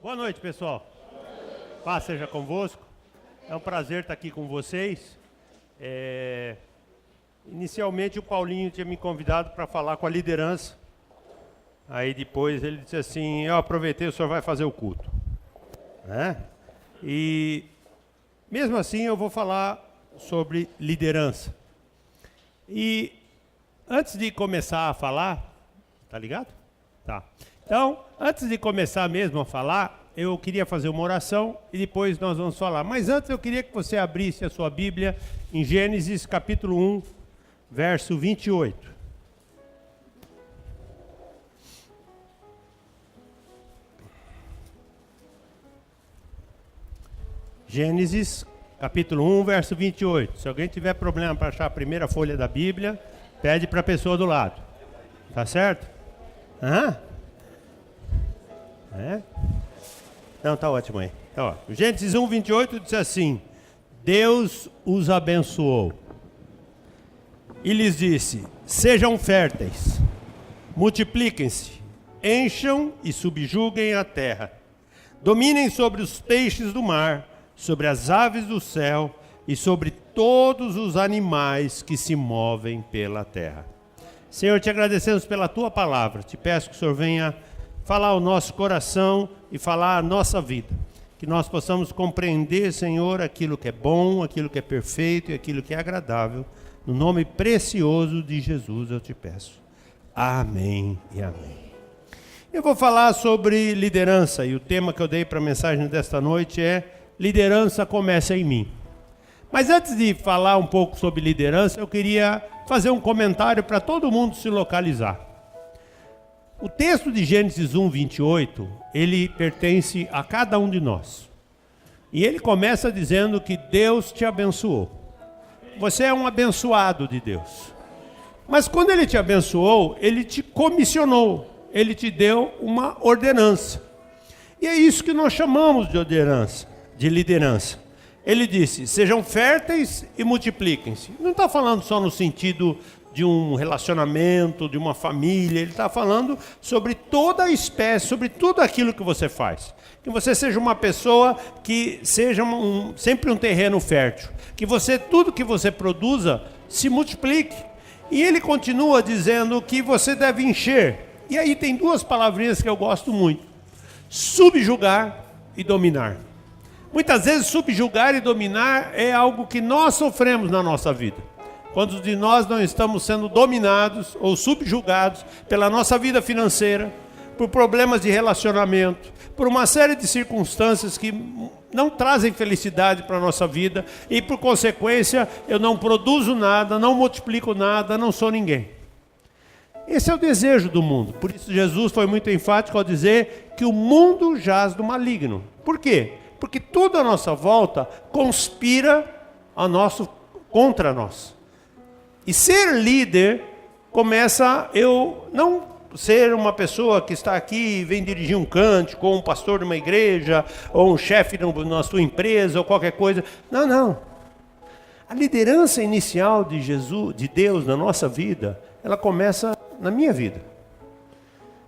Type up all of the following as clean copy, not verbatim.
Boa noite, pessoal. Paz seja convosco. É um prazer estar aqui com vocês. Inicialmente o Paulinho tinha me convidado para falar com a liderança. Aí depois ele disse assim, eu aproveitei, o senhor vai fazer o culto. E mesmo assim eu vou falar sobre liderança. E antes de começar a falar, tá ligado? Tá. Então, antes de começar mesmo a falar, eu queria fazer uma oração e depois nós vamos falar. Mas antes eu queria que você abrisse a sua Bíblia em Gênesis capítulo 1, verso 28. Gênesis capítulo 1, verso 28. Se alguém tiver problema para achar a primeira folha da Bíblia, pede para a pessoa do lado. Tá certo? Não, tá ótimo aí. Então, Gênesis 1, 28 diz assim: Deus os abençoou e lhes disse: sejam férteis, multipliquem-se, encham e subjuguem a terra, dominem sobre os peixes do mar, sobre as aves do céu e sobre todos os animais que se movem pela terra. Senhor, te agradecemos pela tua palavra. Te peço que o Senhor venha falar ao nosso coração e falar a nossa vida. Que nós possamos compreender, Senhor, aquilo que é bom, aquilo que é perfeito e aquilo que é agradável. No nome precioso de Jesus eu te peço. Amém e amém. Eu vou falar sobre liderança e o tema que eu dei para a mensagem desta noite é liderança começa em mim. Mas antes de falar um pouco sobre liderança, eu queria fazer um comentário para todo mundo se localizar. O texto de Gênesis 1, 28, ele pertence a cada um de nós. E ele começa dizendo que Deus te abençoou. Você é um abençoado de Deus. Mas quando ele te abençoou, ele te comissionou. Ele te deu uma ordenança. E é isso que nós chamamos de ordenança, de liderança. Ele disse, sejam férteis e multipliquem-se. Não está falando só no sentido de um relacionamento, de uma família. Ele está falando sobre toda a espécie, sobre tudo aquilo que você faz. Que você seja uma pessoa que seja sempre um terreno fértil. Que você, tudo que você produza, se multiplique. E ele continua dizendo que você deve encher. E aí tem duas palavrinhas que eu gosto muito. Subjugar e dominar. Muitas vezes subjugar e dominar é algo que nós sofremos na nossa vida. Quando de nós não estamos sendo dominados ou subjugados pela nossa vida financeira, por problemas de relacionamento, por uma série de circunstâncias que não trazem felicidade para a nossa vida e, por consequência, eu não produzo nada, não multiplico nada, não sou ninguém. Esse é o desejo do mundo. Por isso Jesus foi muito enfático ao dizer que o mundo jaz do maligno. Por quê? Porque tudo à nossa volta conspira contra nós. E ser líder começa eu não ser uma pessoa que está aqui e vem dirigir um cântico, ou um pastor de uma igreja, ou um chefe na sua empresa, ou qualquer coisa. Não. A liderança inicial de Jesus, de Deus na nossa vida, ela começa na minha vida.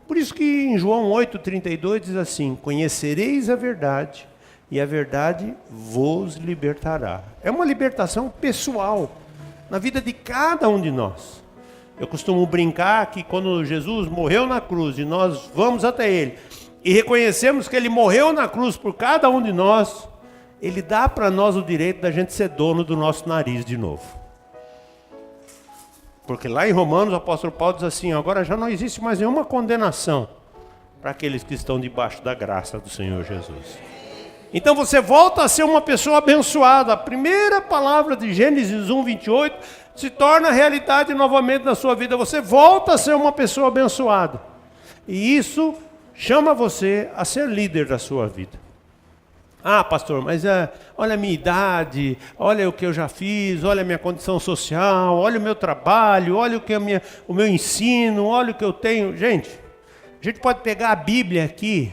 Por isso que em João 8,32 diz assim, conhecereis a verdade, e a verdade vos libertará. É uma libertação pessoal, na vida de cada um de nós. Eu costumo brincar que quando Jesus morreu na cruz e nós vamos até Ele e reconhecemos que Ele morreu na cruz por cada um de nós, Ele dá para nós o direito da gente ser dono do nosso nariz de novo. Porque lá em Romanos o apóstolo Paulo diz assim, agora já não existe mais nenhuma condenação para aqueles que estão debaixo da graça do Senhor Jesus. Então você volta a ser uma pessoa abençoada. A primeira palavra de Gênesis 1, 28 se torna realidade novamente na sua vida. Você volta a ser uma pessoa abençoada. E isso chama você a ser líder da sua vida. Ah, pastor, mas olha a minha idade, olha o que eu já fiz, olha a minha condição social, olha o meu trabalho, olha o meu ensino, olha o que eu tenho. Gente, a gente pode pegar a Bíblia aqui,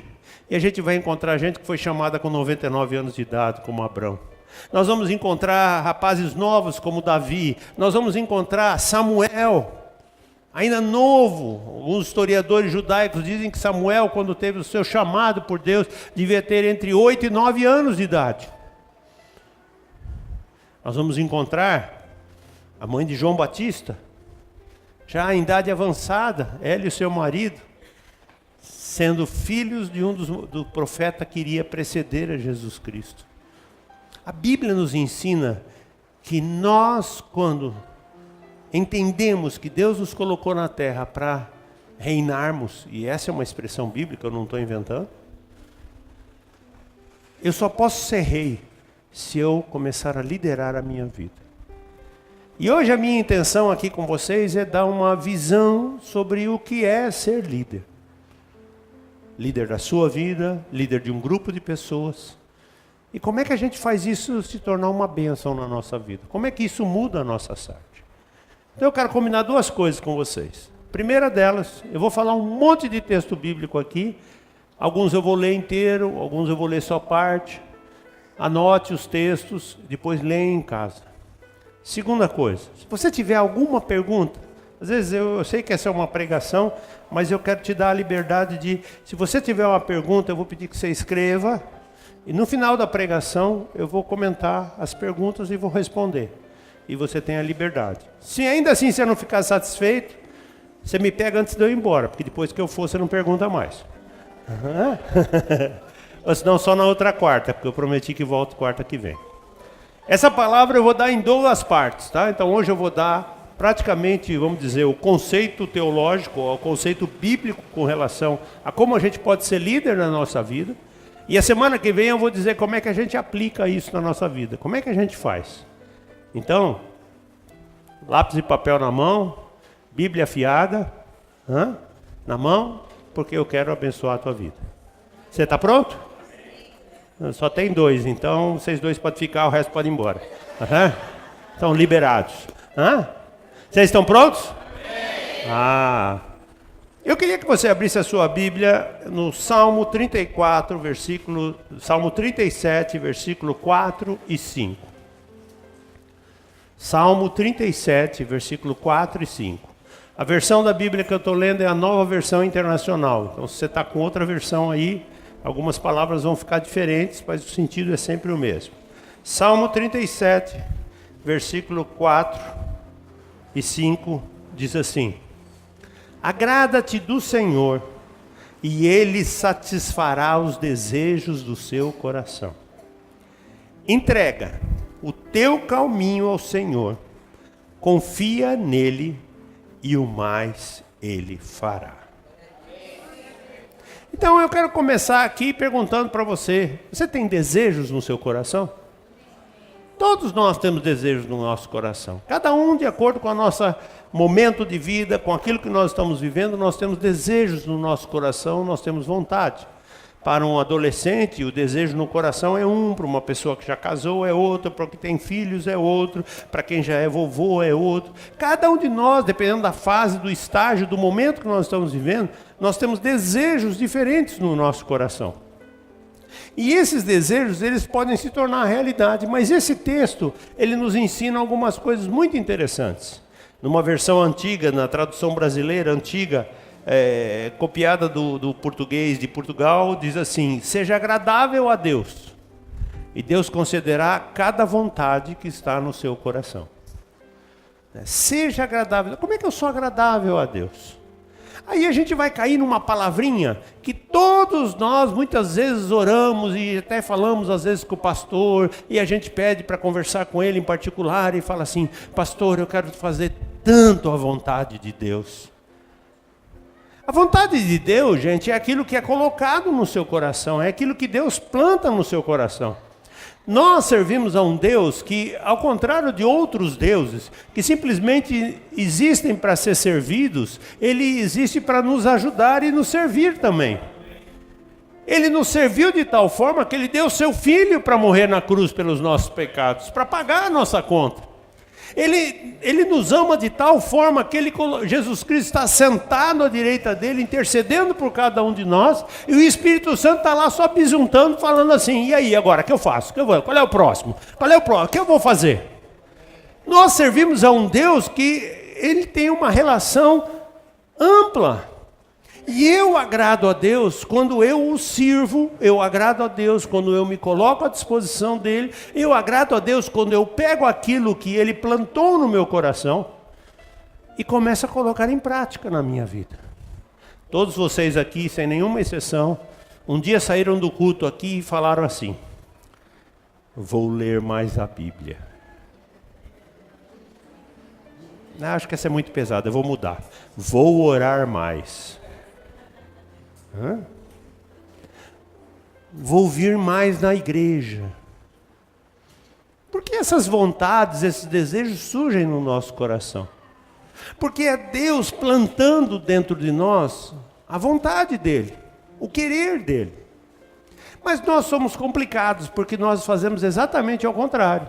e a gente vai encontrar gente que foi chamada com 99 anos de idade, como Abrão. Nós vamos encontrar rapazes novos como Davi. Nós vamos encontrar Samuel. ainda novo. Alguns historiadores judaicos dizem que Samuel, quando teve o seu chamado por Deus, devia ter entre 8 e 9 anos de idade. Nós vamos encontrar a mãe de João Batista, já em idade avançada, ela e o seu marido, sendo filhos de do profeta que iria preceder a Jesus Cristo. A Bíblia nos ensina que nós, quando entendemos que Deus nos colocou na terra para reinarmos, e essa é uma expressão bíblica, eu não estou inventando, eu só posso ser rei se eu começar a liderar a minha vida. E hoje a minha intenção aqui com vocês é dar uma visão sobre o que é ser líder. Líder da sua vida, líder de um grupo de pessoas. E como é que a gente faz isso se tornar uma bênção na nossa vida? Como é que isso muda a nossa sorte? Então eu quero combinar duas coisas com vocês. Primeira delas, eu vou falar um monte de texto bíblico aqui. Alguns eu vou ler inteiro, alguns eu vou ler só parte. Anote os textos, depois leia em casa. Segunda coisa, se você tiver alguma pergunta, às vezes eu sei que essa é uma pregação, mas eu quero te dar a liberdade de, se você tiver uma pergunta, eu vou pedir que você escreva, e no final da pregação eu vou comentar as perguntas e vou responder. E você tem a liberdade. Se ainda assim você não ficar satisfeito, você me pega antes de eu ir embora, porque depois que eu for você não pergunta mais. Ou senão só na outra quarta, porque eu prometi que volto quarta que vem. Essa palavra eu vou dar em duas partes, tá? Então hoje eu vou dar praticamente, vamos dizer, o conceito teológico, o conceito bíblico com relação a como a gente pode ser líder na nossa vida. E a semana que vem eu vou dizer como é que a gente aplica isso na nossa vida, como é que a gente faz. Então, lápis e papel na mão, Bíblia afiada, na mão, porque eu quero abençoar a tua vida. Você está pronto? Só tem dois, então vocês dois podem ficar, o resto pode ir embora. Estão liberados. Vocês estão prontos? Eu queria que você abrisse a sua Bíblia no Salmo 34, Salmo 37, versículo 4 e 5. Salmo 37, versículo 4 e 5. A versão da Bíblia que eu estou lendo é a Nova Versão Internacional. Então, se você está com outra versão aí, algumas palavras vão ficar diferentes, mas o sentido é sempre o mesmo. Salmo 37, versículo 4 e 5, diz assim: Agrada-te do Senhor, e Ele satisfará os desejos do seu coração. Entrega o teu caminho ao Senhor, confia nele, e o mais Ele fará. Então eu quero começar aqui perguntando para você: você tem desejos no seu coração? Todos nós temos desejos no nosso coração. Cada um de acordo com o nosso momento de vida, com aquilo que nós estamos vivendo, nós temos desejos no nosso coração, nós temos vontade. Para um adolescente, o desejo no coração é um, para uma pessoa que já casou é outro, para quem tem filhos é outro, para quem já é vovô é outro. Cada um de nós, dependendo da fase, do estágio, do momento que nós estamos vivendo, nós temos desejos diferentes no nosso coração. E esses desejos, eles podem se tornar realidade, mas esse texto, ele nos ensina algumas coisas muito interessantes. Numa versão antiga, na tradução brasileira antiga, copiada do português de Portugal, diz assim: seja agradável a Deus, e Deus concederá cada vontade que está no seu coração. Seja agradável. Como é que eu sou agradável a Deus? Aí a gente vai cair numa palavrinha que todos nós muitas vezes oramos e até falamos às vezes com o pastor, e a gente pede para conversar com ele em particular e fala assim: pastor, eu quero fazer tanto a vontade de Deus. A vontade de Deus, gente, é aquilo que é colocado no seu coração, é aquilo que Deus planta no seu coração. Nós servimos a um Deus que, ao contrário de outros deuses, que simplesmente existem para ser servidos, Ele existe para nos ajudar e nos servir também. Ele nos serviu de tal forma que Ele deu seu Filho para morrer na cruz pelos nossos pecados, para pagar a nossa conta. Ele nos ama de tal forma que Jesus Cristo está sentado à direita dele, intercedendo por cada um de nós, e o Espírito Santo está lá só bisuntando, falando assim: e aí agora, o que eu faço? Qual é o próximo? O que eu vou fazer? Nós servimos a um Deus que Ele tem uma relação ampla. E eu agrado a Deus quando eu o sirvo, eu agrado a Deus quando eu me coloco à disposição dele, eu agrado a Deus quando eu pego aquilo que ele plantou no meu coração e começo a colocar em prática na minha vida. Todos vocês aqui, sem nenhuma exceção, um dia saíram do culto aqui e falaram assim: vou ler mais a Bíblia. Acho que essa é muito pesada, eu vou mudar. Vou orar mais. Vou vir mais na igreja. Por que essas vontades, esses desejos surgem no nosso coração? Porque é Deus plantando dentro de nós a vontade dele, o querer dele. Mas nós somos complicados porque nós fazemos exatamente ao contrário.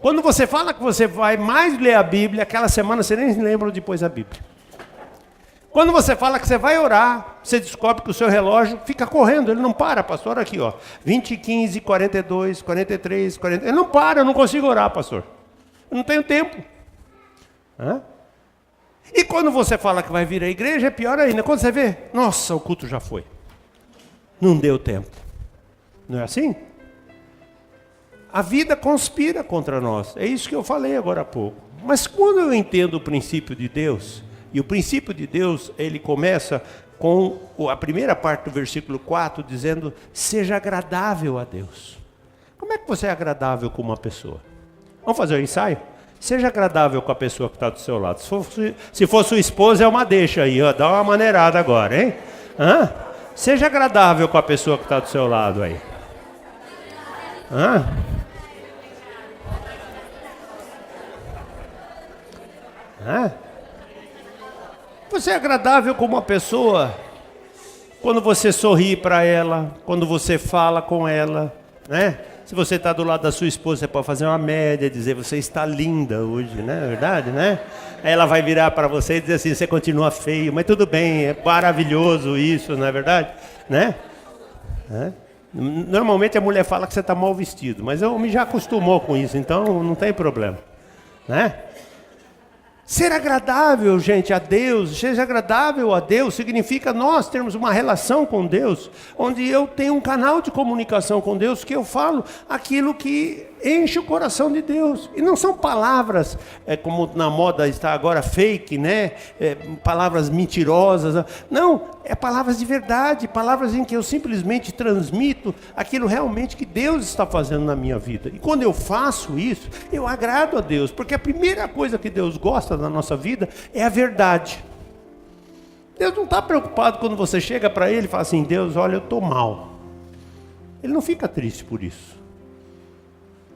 Quando você fala que você vai mais ler a Bíblia, aquela semana você nem lembra onde pôs a Bíblia. Quando você fala que você vai orar, você descobre que o seu relógio fica correndo, ele não para, pastor, aqui ó, 20, 15, 42, 43, 40, ele não para, eu não consigo orar, pastor, eu não tenho tempo. E quando você fala que vai vir à igreja, é pior ainda, quando você vê, nossa, o culto já foi, não deu tempo, não é assim? A vida conspira contra nós, é isso que eu falei agora há pouco, mas quando eu entendo o princípio de Deus, e o princípio de Deus, ele começa com a primeira parte do versículo 4, dizendo, seja agradável a Deus. Como é que você é agradável com uma pessoa? Vamos fazer um ensaio? Seja agradável com a pessoa que está do seu lado. Se for sua esposa, é uma deixa aí, ó, dá uma maneirada agora, hein? Seja agradável com a pessoa que está do seu lado aí. Você é agradável com uma pessoa quando você sorri para ela, quando você fala com ela, né? Se você está do lado da sua esposa, você pode fazer uma média, dizer, você está linda hoje, né? É verdade, né? Aí ela vai virar para você e dizer assim, você continua feio, mas tudo bem, é maravilhoso isso, não é verdade? Né? Normalmente a mulher fala que você está mal vestido, mas o homem já acostumou com isso, então não tem problema, né? Ser agradável, gente, a Deus, seja agradável a Deus, significa nós termos uma relação com Deus, onde eu tenho um canal de comunicação com Deus, que eu falo aquilo que enche o coração de Deus. E não são palavras, como na moda está agora, fake, né? Palavras mentirosas. Não, é palavras de verdade, palavras em que eu simplesmente transmito aquilo realmente que Deus está fazendo na minha vida. E quando eu faço isso, eu agrado a Deus, porque a primeira coisa que Deus gosta na nossa vida é a verdade. Deus não está preocupado quando você chega para Ele e fala assim, Deus, olha, eu estou mal. Ele não fica triste por isso.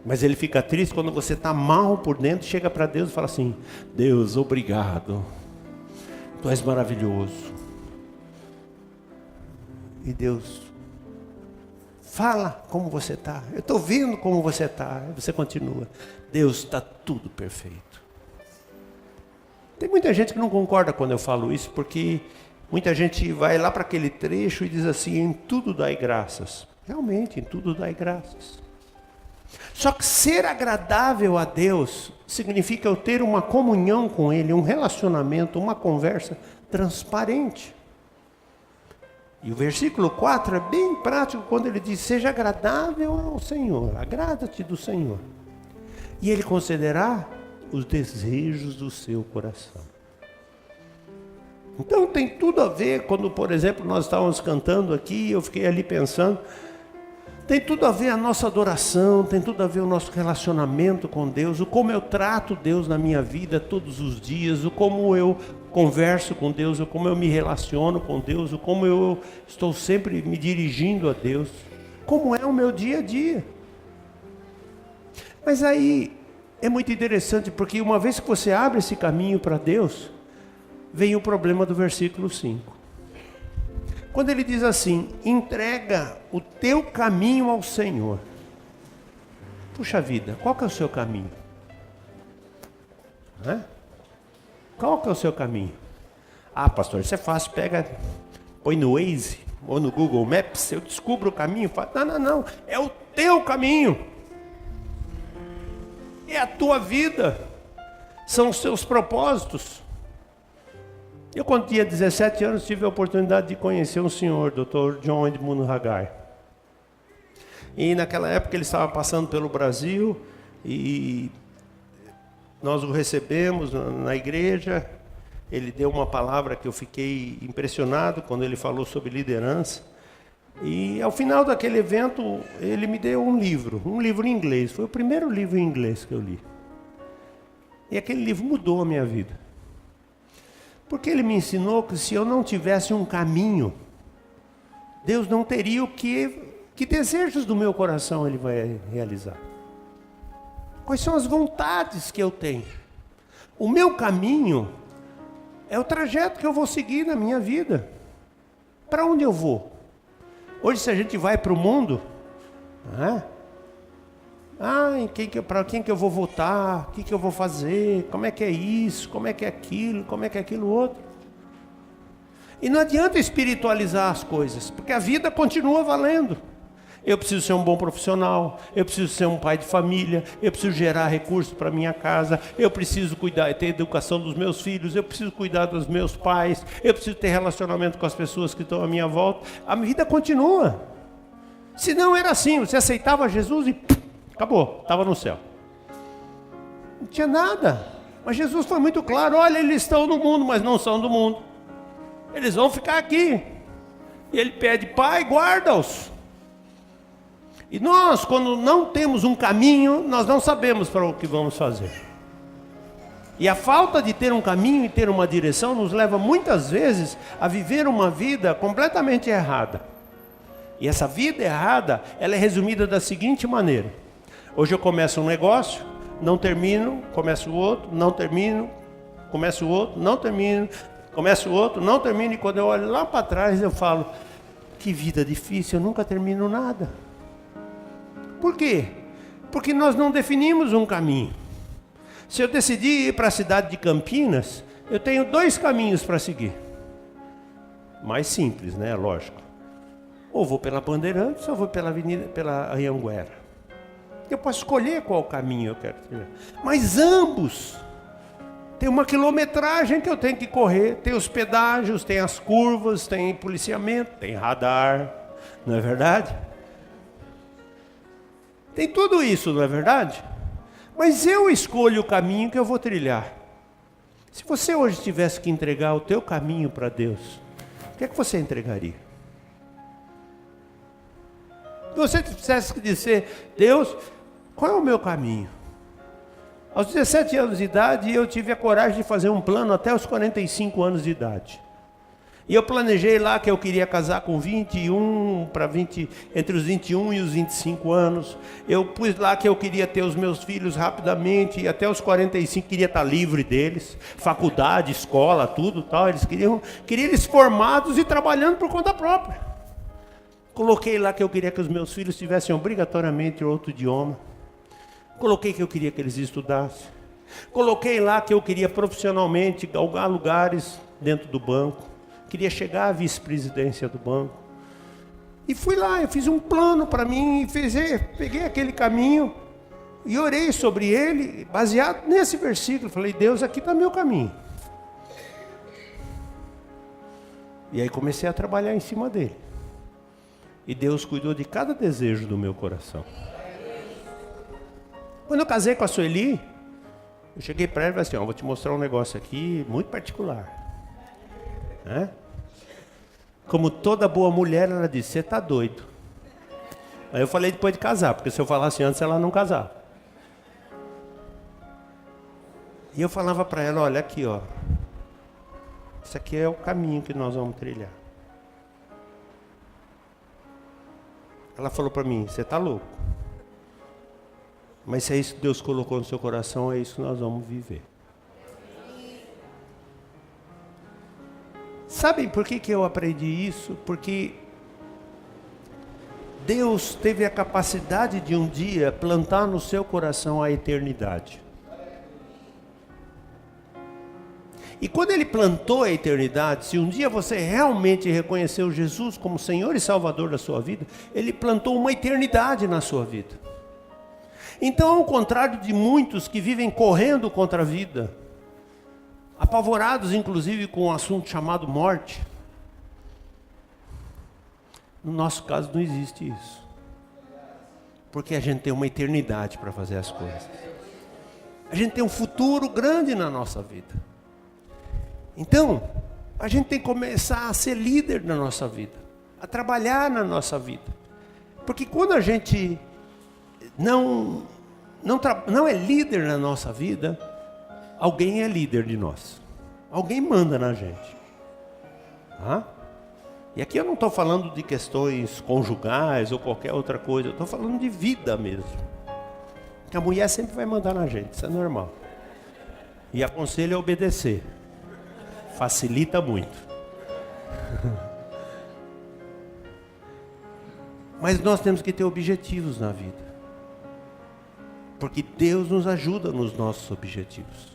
Mas Ele fica triste quando você está mal por dentro, chega para Deus e fala assim, Deus, obrigado, Tu és maravilhoso. E Deus, fala como você está, eu estou vendo como você está. E você continua, Deus, está tudo perfeito. Tem muita gente que não concorda quando eu falo isso, porque muita gente vai lá para aquele trecho e diz assim, em tudo dai graças. Realmente, em tudo dai graças. Só que ser agradável a Deus significa eu ter uma comunhão com Ele, um relacionamento, uma conversa transparente. E o versículo 4 é bem prático quando ele diz, seja agradável ao Senhor, agrada-te do Senhor. E Ele concederá os desejos do seu coração. Então tem tudo a ver, quando por exemplo nós estávamos cantando aqui, eu fiquei ali pensando, tem tudo a ver a nossa adoração, tem tudo a ver o nosso relacionamento com Deus, o como eu trato Deus na minha vida todos os dias, o como eu converso com Deus, o como eu me relaciono com Deus, o como eu estou sempre me dirigindo a Deus, como é o meu dia a dia. Mas aí é muito interessante, porque uma vez que você abre esse caminho para Deus, vem o problema do versículo 5. Quando ele diz assim, entrega o teu caminho ao Senhor. Puxa vida, qual que é o seu caminho? Qual que é o seu caminho? Ah, pastor, isso é fácil, põe no Waze ou no Google Maps, eu descubro o caminho. Não, é o teu caminho. É a tua vida, são os teus propósitos. Eu, quando tinha 17 anos, tive a oportunidade de conhecer um senhor, Dr. John Edmund Haggai. E naquela época ele estava passando pelo Brasil e nós o recebemos na igreja. Ele deu uma palavra que eu fiquei impressionado quando ele falou sobre liderança. E ao final daquele evento, ele me deu um livro em inglês. Foi o primeiro livro em inglês que eu li. E aquele livro mudou a minha vida. Porque ele me ensinou que se eu não tivesse um caminho, Deus não teria o que desejos do meu coração Ele vai realizar. Quais são as vontades que eu tenho? O meu caminho é o trajeto que eu vou seguir na minha vida. Para onde eu vou? Hoje, se a gente vai para o mundo, para quem que eu vou votar? O que eu vou fazer? Como é que é isso? Como é que é aquilo? Como é que é aquilo outro? E não adianta espiritualizar as coisas, porque a vida continua valendo. Eu preciso ser um bom profissional, eu preciso ser um pai de família, eu preciso gerar recursos para minha casa, eu preciso cuidar, ter educação dos meus filhos, eu preciso cuidar dos meus pais, eu preciso ter relacionamento com as pessoas que estão à minha volta. A vida continua. Se não era assim, você aceitava Jesus e acabou, estava no céu. Não tinha nada. Mas Jesus foi muito claro: olha, eles estão no mundo, mas não são do mundo. Eles vão ficar aqui. E ele pede: Pai, guarda-os. E nós, quando não temos um caminho, nós não sabemos para o que vamos fazer. E a falta de ter um caminho e ter uma direção nos leva muitas vezes a viver uma vida completamente errada. E essa vida errada, ela é resumida da seguinte maneira: hoje eu começo um negócio, não termino, começo outro, não termino, começo outro, não termino, começo outro, não termino. E quando eu olho lá para trás, eu falo: que vida difícil, eu nunca termino nada. Por quê? Porque nós não definimos um caminho. Se eu decidir ir para a cidade de Campinas, eu tenho 2 caminhos para seguir. Mais simples, né? Lógico. Ou vou pela Bandeirantes, ou vou pela Avenida, pela Anhanguera. Eu posso escolher qual caminho eu quero ter. Mas ambos tem uma quilometragem que eu tenho que correr. Tem os pedágios, tem as curvas, tem policiamento, tem radar. Não é verdade? Tem tudo isso, não é verdade? Mas eu escolho o caminho que eu vou trilhar. Se você hoje tivesse que entregar o teu caminho para Deus, o que é que você entregaria? Se você tivesse que dizer: Deus, qual é o meu caminho? Aos 17 anos de idade, eu tive a coragem de fazer um plano até os 45 anos de idade. E eu planejei lá que eu queria casar com 21, entre os 21 e os 25 anos. Eu pus lá que eu queria ter os meus filhos rapidamente, e até os 45 queria estar livre deles. Faculdade, escola, tudo tal. Eles queriam eles formados e trabalhando por conta própria. Coloquei lá que eu queria que os meus filhos tivessem obrigatoriamente outro idioma. Coloquei que eu queria que eles estudassem. Coloquei lá que eu queria profissionalmente galgar lugares dentro do banco. Queria chegar à vice-presidência do banco. E fui lá, eu fiz um plano para mim, e peguei aquele caminho e orei sobre ele, baseado nesse versículo. Falei: Deus, aqui está meu caminho. E aí comecei a trabalhar em cima dele. E Deus cuidou de cada desejo do meu coração. Quando eu casei com a Sueli, eu cheguei para ela e falei assim: vou te mostrar um negócio aqui muito particular. Como toda boa mulher, ela disse: você está doido. Aí eu falei depois de casar, porque se eu falasse antes, ela não casava. E eu falava para ela: olha aqui, ó, isso aqui é o caminho que nós vamos trilhar. Ela falou para mim: você está louco. Mas se é isso que Deus colocou no seu coração, é isso que nós vamos viver. Sabem por que eu aprendi isso? Porque Deus teve a capacidade de um dia plantar no seu coração a eternidade. E quando Ele plantou a eternidade, se um dia você realmente reconheceu Jesus como Senhor e Salvador da sua vida, Ele plantou uma eternidade na sua vida. Então, ao contrário de muitos que vivem correndo contra a vida, apavorados inclusive com um assunto chamado morte. No nosso caso não existe isso. Porque a gente tem uma eternidade para fazer as coisas. A gente tem um futuro grande na nossa vida. Então, a gente tem que começar a ser líder na nossa vida, a trabalhar na nossa vida. Porque quando a gente não é líder na nossa vida, alguém é líder de nós. Alguém manda na gente. E aqui eu não estou falando de questões conjugais ou qualquer outra coisa. Eu estou falando de vida mesmo. Porque a mulher sempre vai mandar na gente, isso é normal. E aconselho a obedecer. Facilita muito. Mas nós temos que ter objetivos na vida. Porque Deus nos ajuda nos nossos objetivos.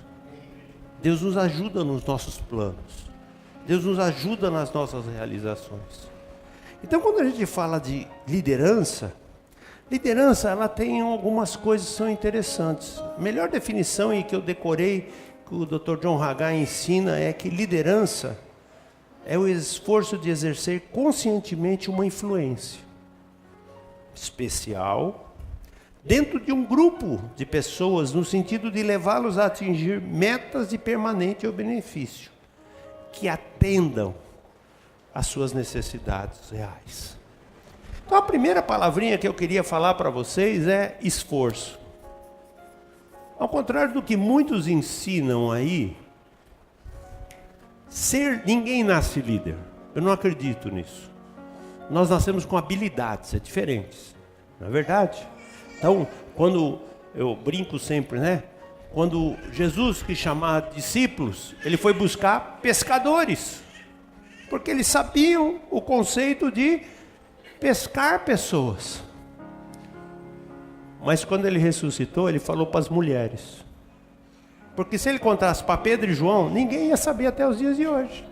Deus nos ajuda nos nossos planos. Deus nos ajuda nas nossas realizações. Então, quando a gente fala de liderança, ela tem algumas coisas que são interessantes. A melhor definição e que eu decorei, que o Dr. John Haggai ensina, é que liderança é o esforço de exercer conscientemente uma influência especial dentro de um grupo de pessoas, no sentido de levá-los a atingir metas de permanente benefício, que atendam às suas necessidades reais. Então a primeira palavrinha que eu queria falar para vocês é esforço. Ao contrário do que muitos ensinam aí, ninguém nasce líder. Eu não acredito nisso. Nós nascemos com habilidades, diferentes. Não é verdade? Então, quando eu brinco sempre, né? Quando Jesus quis chamar discípulos, ele foi buscar pescadores. Porque eles sabiam o conceito de pescar pessoas. Mas quando ele ressuscitou, ele falou para as mulheres. Porque se ele contasse para Pedro e João, ninguém ia saber até os dias de hoje.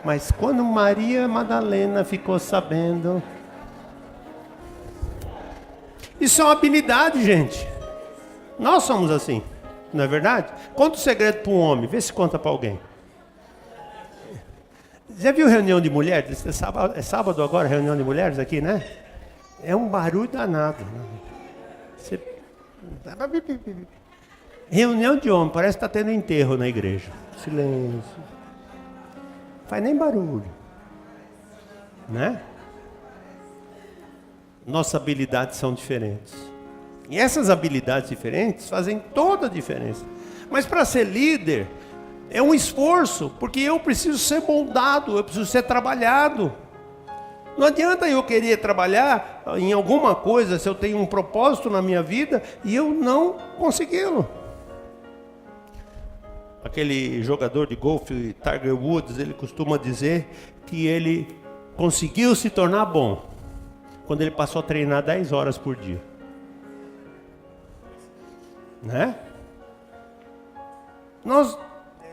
Mas quando Maria Madalena ficou sabendo... Isso é uma habilidade, gente. Nós somos assim, não é verdade? Conta o segredo para um homem, vê se conta para alguém. Já viu reunião de mulheres? É sábado agora, reunião de mulheres aqui, né? É um barulho danado. Reunião de homem, parece que está tendo enterro na igreja. Silêncio. Faz nem barulho. Né? Nossas habilidades são diferentes. E essas habilidades diferentes fazem toda a diferença. Mas para ser líder, é um esforço, porque eu preciso ser moldado, eu preciso ser trabalhado. Não adianta eu querer trabalhar em alguma coisa, se eu tenho um propósito na minha vida, e eu não consegui-lo. Aquele jogador de golfe, Tiger Woods, ele costuma dizer que ele conseguiu se tornar bom quando ele passou a treinar 10 horas por dia. Né? Nós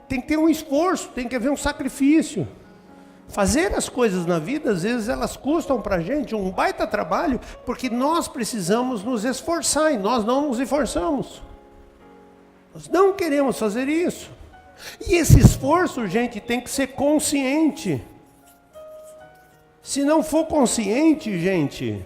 tem que ter um esforço, tem que haver um sacrifício. Fazer as coisas na vida, às vezes elas custam para a gente um baita trabalho, porque nós precisamos nos esforçar e nós não nos esforçamos. Nós não queremos fazer isso. E esse esforço, gente, tem que ser consciente. Se não for consciente, gente,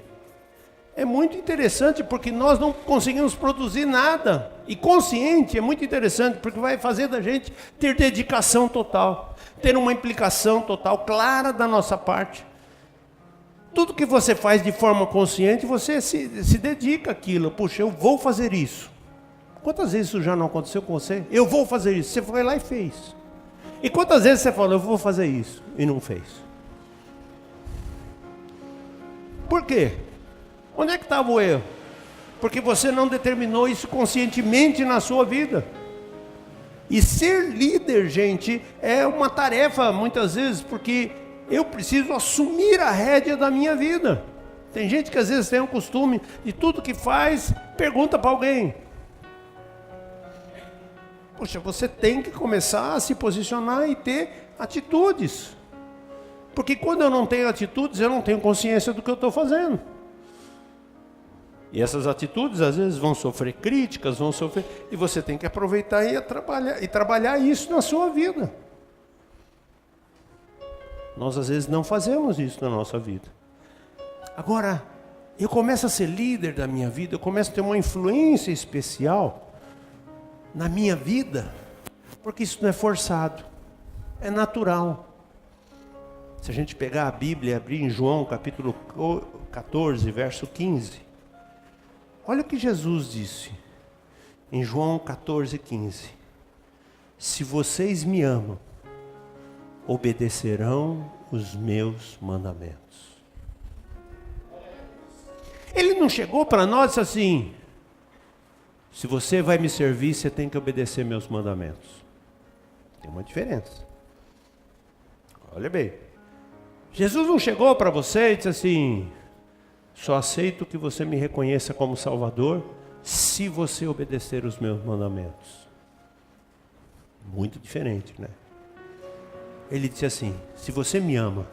é muito interessante, porque nós não conseguimos produzir nada. E consciente é muito interessante, porque vai fazer da gente ter dedicação total, ter uma implicação total, clara da nossa parte. Tudo que você faz de forma consciente, você se dedica àquilo. Puxa, eu vou fazer isso. Quantas vezes isso já não aconteceu com você? Eu vou fazer isso. Você foi lá e fez. E quantas vezes você falou, eu vou fazer isso, e não fez? Por quê? Onde é que estava o erro? Porque você não determinou isso conscientemente na sua vida. E ser líder, gente, é uma tarefa muitas vezes, porque eu preciso assumir a rédea da minha vida. Tem gente que às vezes tem o costume de tudo que faz, pergunta para alguém. Poxa, você tem que começar a se posicionar e ter atitudes. Porque quando eu não tenho atitudes, eu não tenho consciência do que eu estou fazendo. E essas atitudes às vezes vão sofrer críticas, e você tem que aproveitar e trabalhar isso na sua vida. Nós às vezes não fazemos isso na nossa vida. Agora, eu começo a ser líder da minha vida, eu começo a ter uma influência especial na minha vida, porque isso não é forçado, é natural. Se a gente pegar a Bíblia e abrir em João capítulo 14, verso 15, olha o que Jesus disse em João 14, 15. Se vocês me amam, obedecerão os meus mandamentos. Ele não chegou para nós e disse assim: se você vai me servir, você tem que obedecer meus mandamentos. Tem uma diferença. Olha bem. Jesus não chegou para você e disse assim: só aceito que você me reconheça como Salvador se você obedecer os meus mandamentos. Muito diferente, né? Ele disse assim: se você me ama,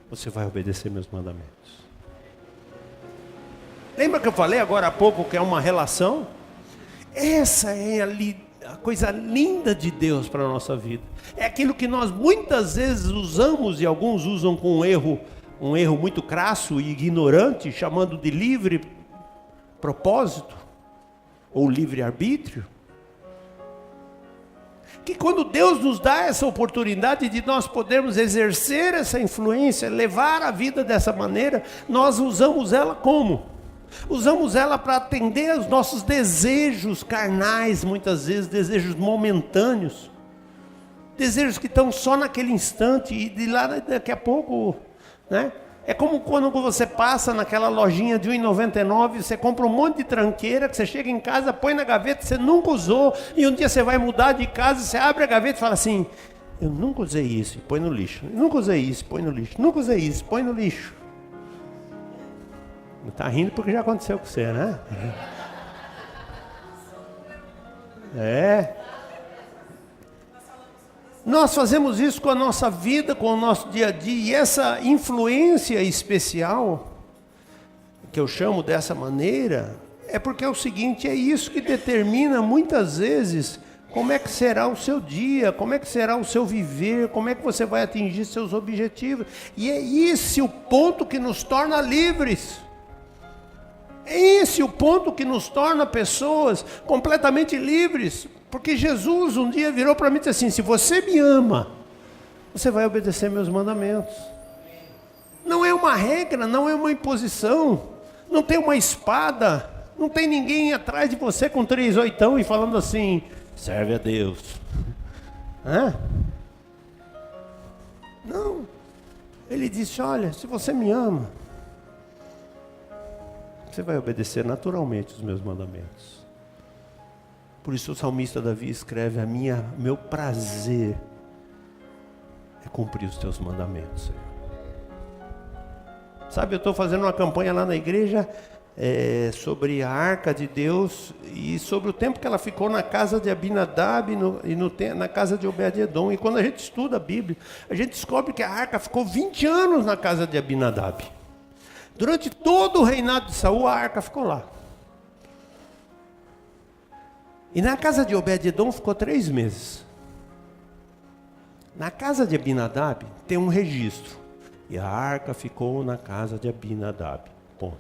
você vai obedecer meus mandamentos. Lembra que eu falei agora há pouco que é uma relação? Essa é a coisa linda de Deus para a nossa vida. É aquilo que nós muitas vezes usamos, e alguns usam com um erro muito crasso e ignorante, chamando de livre propósito, ou livre arbítrio. Que quando Deus nos dá essa oportunidade de nós podermos exercer essa influência, levar a vida dessa maneira, nós usamos ela como? Usamos ela para atender os nossos desejos carnais, muitas vezes desejos momentâneos, desejos que estão só naquele instante e de lá daqui a pouco, né? É como quando você passa naquela lojinha de R$1,99, você compra um monte de tranqueira, que você chega em casa, põe na gaveta, você nunca usou, e um dia você vai mudar de casa, você abre a gaveta e fala assim: eu nunca usei isso, e põe no lixo. Eu nunca usei isso, põe no lixo. Nunca usei isso, põe no lixo. Não está rindo porque já aconteceu com você, né? É. Nós fazemos isso com a nossa vida, com o nosso dia a dia, e essa influência especial, que eu chamo dessa maneira, é porque é o seguinte: é isso que determina muitas vezes como é que será o seu dia, como é que será o seu viver, como é que você vai atingir seus objetivos. E é esse o ponto que nos torna livres. É esse o ponto que nos torna pessoas completamente livres. Porque Jesus um dia virou para mim e disse assim: se você me ama, você vai obedecer meus mandamentos. Não é uma regra, não é uma imposição, não tem uma espada, não tem ninguém atrás de você com 3 oitão e falando assim: serve a Deus. Hã? Não. Ele disse: olha, se você me ama, você vai obedecer naturalmente os meus mandamentos. Por isso o salmista Davi escreve: meu prazer é cumprir os teus mandamentos, Senhor. Sabe, eu estou fazendo uma campanha lá na igreja sobre a arca de Deus e sobre o tempo que ela ficou na casa de Abinadab na casa de Obed-edom. E quando a gente estuda a Bíblia, a gente descobre que a arca ficou 20 anos na casa de Abinadab. Durante todo o reinado de Saul, a arca ficou lá. E na casa de Obed-edom ficou 3 meses. Na casa de Abinadab tem um registro: e a arca ficou na casa de Abinadab. Ponto.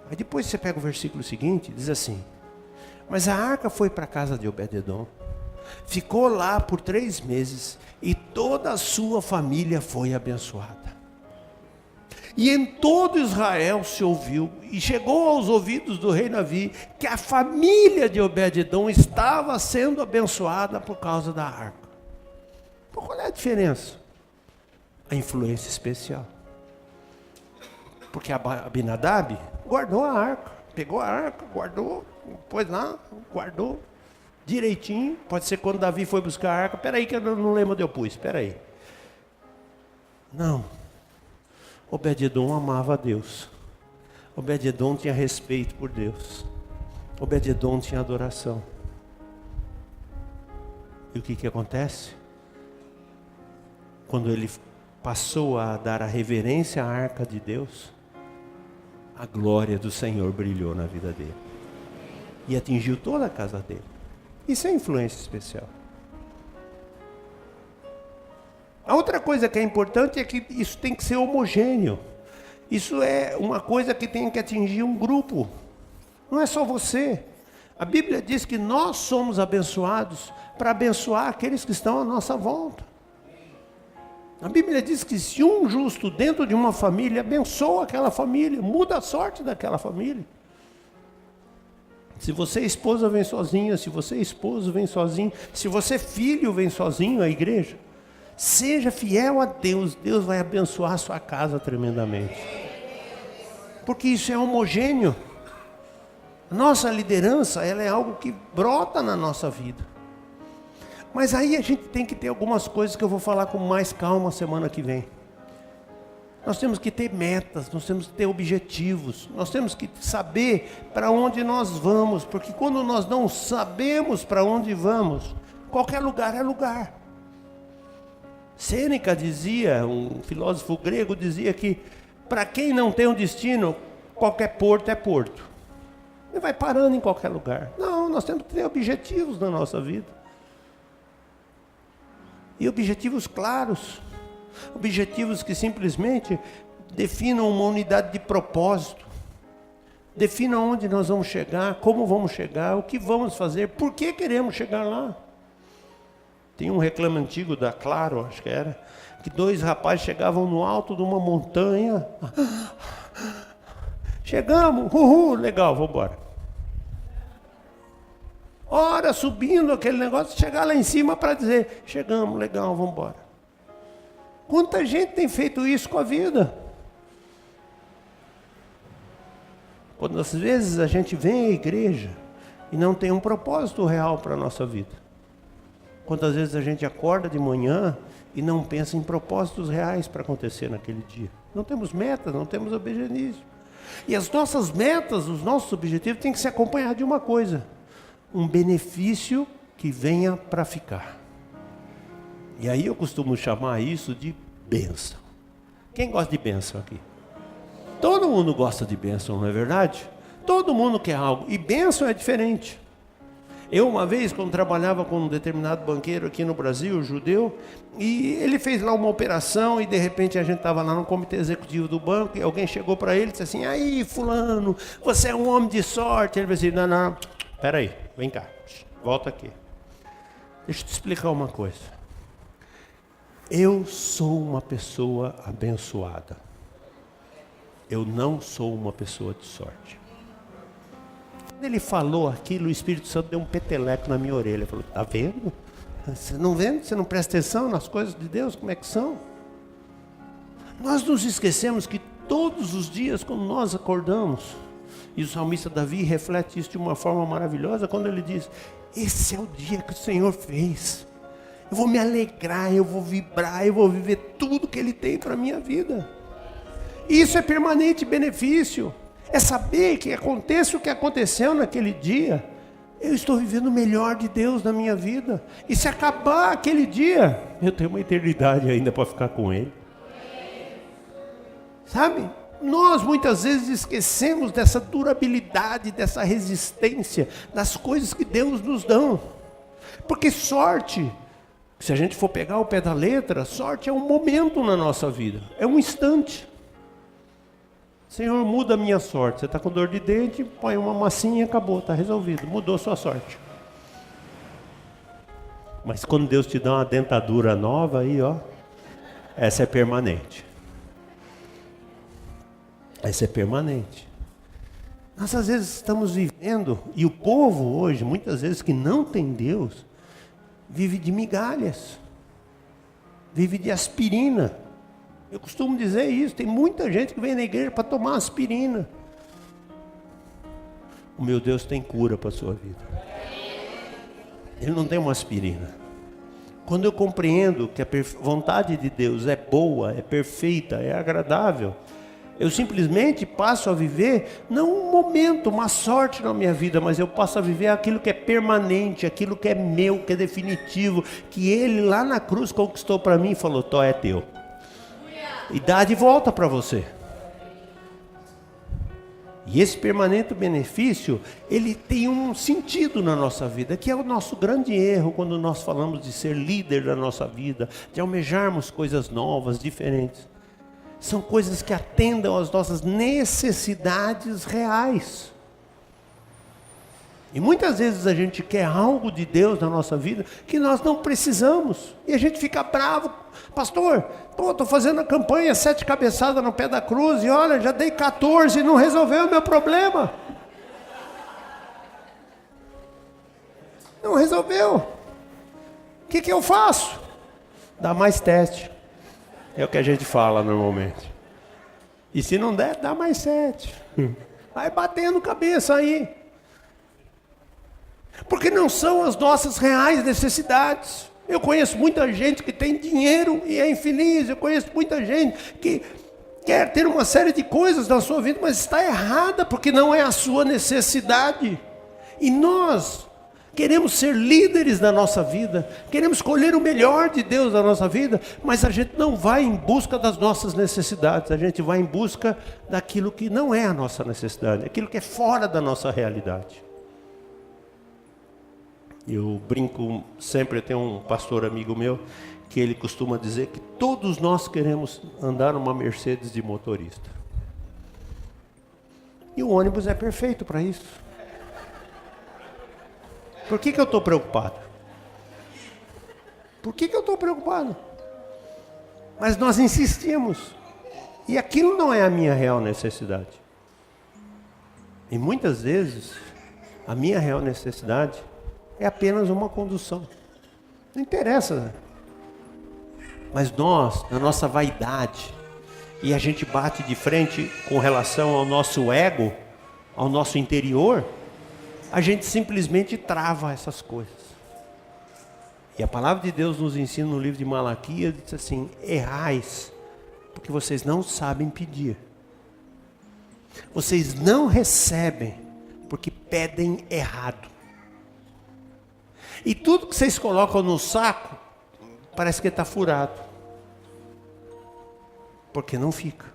Aí depois você pega o versículo seguinte, diz assim: mas a arca foi para a casa de Obed-edom, ficou lá por 3 meses, e toda a sua família foi abençoada. E em todo Israel se ouviu, e chegou aos ouvidos do rei Davi, que a família de Obed-edom estava sendo abençoada por causa da arca. Então, qual é a diferença? A influência especial. Porque Abinadab guardou a arca, pegou a arca, guardou, pôs lá, guardou direitinho. Pode ser quando Davi foi buscar a arca: peraí que eu não lembro onde eu pus, peraí. Não. Obed-edom amava a Deus. Obed-edom tinha respeito por Deus. Obed-edom tinha adoração. E o que acontece? Quando ele passou a dar a reverência à arca de Deus, a glória do Senhor brilhou na vida dele. E atingiu toda a casa dele. Isso é influência especial. A outra coisa que é importante é que isso tem que ser homogêneo. Isso é uma coisa que tem que atingir um grupo. Não é só você. A Bíblia diz que nós somos abençoados para abençoar aqueles que estão à nossa volta. A Bíblia diz que se um justo dentro de uma família abençoa aquela família, muda a sorte daquela família. Se você esposa vem sozinha, se você esposo vem sozinho, se você filho vem sozinho à igreja, seja fiel a Deus, Deus vai abençoar a sua casa tremendamente. Porque isso é homogêneo. Nossa liderança, ela é algo que brota na nossa vida. Mas aí a gente tem que ter algumas coisas que eu vou falar com mais calma semana que vem. Nós temos que ter metas, nós temos que ter objetivos, nós temos que saber para onde nós vamos, porque quando nós não sabemos para onde vamos, qualquer lugar é lugar. Sêneca dizia, um filósofo grego dizia que para quem não tem um destino, qualquer porto é porto. Ele vai parando em qualquer lugar. Não, nós temos que ter objetivos na nossa vida. E objetivos claros. Objetivos que simplesmente definam uma unidade de propósito. Definam onde nós vamos chegar, como vamos chegar, o que vamos fazer, por que queremos chegar lá. Tem um reclame antigo da Claro, acho que era, que 2 rapazes chegavam no alto de uma montanha. Chegamos, uhul, legal, vamos embora. Ora, subindo aquele negócio, chegar lá em cima para dizer, chegamos, legal, vamos embora. Quanta gente tem feito isso com a vida? Quando às vezes a gente vem à igreja e não tem um propósito real para a nossa vida. Quantas vezes a gente acorda de manhã e não pensa em propósitos reais para acontecer naquele dia. Não temos metas, não temos objetivos. E as nossas metas, os nossos objetivos têm que se acompanhar de uma coisa. Um benefício que venha para ficar. E aí eu costumo chamar isso de bênção. Quem gosta de bênção aqui? Todo mundo gosta de bênção, não é verdade? Todo mundo quer algo. E bênção é diferente. Eu uma vez, quando trabalhava com um determinado banqueiro aqui no Brasil, judeu, e ele fez lá uma operação e de repente a gente estava lá no comitê executivo do banco e alguém chegou para ele e disse assim, aí fulano, você é um homem de sorte. Ele disse assim, não, peraí, vem cá, volta aqui. Deixa eu te explicar uma coisa. Eu sou uma pessoa abençoada. Eu não sou uma pessoa de sorte. Quando ele falou aquilo, o Espírito Santo deu um peteleco na minha orelha. Ele falou, tá vendo? Você não vendo? Você não presta atenção nas coisas de Deus? Como é que são? Nós nos esquecemos que todos os dias, quando nós acordamos, e o salmista Davi reflete isso de uma forma maravilhosa, quando ele diz, esse é o dia que o Senhor fez. Eu vou me alegrar, eu vou vibrar, eu vou viver tudo que Ele tem para a minha vida. Isso é permanente benefício. É saber que aconteça o que aconteceu naquele dia, eu estou vivendo o melhor de Deus na minha vida. E se acabar aquele dia, eu tenho uma eternidade ainda para ficar com Ele. Sabe? Nós muitas vezes esquecemos dessa durabilidade, dessa resistência, das coisas que Deus nos dá. Porque sorte... Se a gente for pegar ao pé da letra, sorte é um momento na nossa vida, é um instante. Senhor, muda a minha sorte. Você está com dor de dente, põe uma massinha e acabou, está resolvido, mudou sua sorte. Mas quando Deus te dá uma dentadura nova, aí ó, essa é permanente. Essa é permanente. Nós às vezes estamos vivendo, e o povo hoje, muitas vezes que não tem Deus, vive de migalhas, vive de aspirina. Eu costumo dizer isso, tem muita gente que vem na igreja para tomar aspirina. O meu Deus tem cura para a sua vida. Ele não tem uma aspirina. Quando eu compreendo que a vontade de Deus é boa, é perfeita, é agradável, eu simplesmente passo a viver, não um momento, uma sorte na minha vida, mas eu passo a viver aquilo que é permanente, aquilo que é meu, que é definitivo, que Ele lá na cruz conquistou para mim e falou, tó é teu. e dá de volta para você. E esse permanente benefício, ele tem um sentido na nossa vida, que é o nosso grande erro quando nós falamos de ser líder da nossa vida, de almejarmos coisas novas, diferentes. São coisas que atendam às nossas necessidades reais. E muitas vezes a gente quer algo de Deus na nossa vida que nós não precisamos. E a gente fica bravo. Pastor, estou fazendo a campanha 7 cabeçadas no pé da cruz e olha, já dei 14 e não resolveu o meu problema. Não resolveu. O que eu faço? Dá mais teste. É o que a gente fala normalmente. E se não der, dá mais 7. Vai batendo cabeça aí. Porque não são as nossas reais necessidades. Eu conheço muita gente que tem dinheiro e é infeliz. Eu conheço muita gente que quer ter uma série de coisas na sua vida, mas está errada porque não é a sua necessidade. E nós queremos ser líderes da nossa vida, queremos escolher o melhor de Deus na nossa vida, mas a gente não vai em busca das nossas necessidades, a gente vai em busca daquilo que não é a nossa necessidade, aquilo que é fora da nossa realidade. Eu brinco sempre, eu tenho um pastor amigo meu, que ele costuma dizer que todos nós queremos andar numa Mercedes de motorista. E o ônibus é perfeito para isso. Por que eu estou preocupado? Por que eu estou preocupado? Mas nós insistimos. E aquilo não é a minha real necessidade. E muitas vezes, a minha real necessidade é apenas uma condução. Não interessa. Mas nós, na nossa vaidade, e a gente bate de frente com relação ao nosso ego, ao nosso interior, a gente simplesmente trava essas coisas. E a palavra de Deus nos ensina no livro de Malaquias, diz assim: errais, porque vocês não sabem pedir. Vocês não recebem, porque pedem errado. E tudo que vocês colocam no saco, parece que está furado. Porque não fica.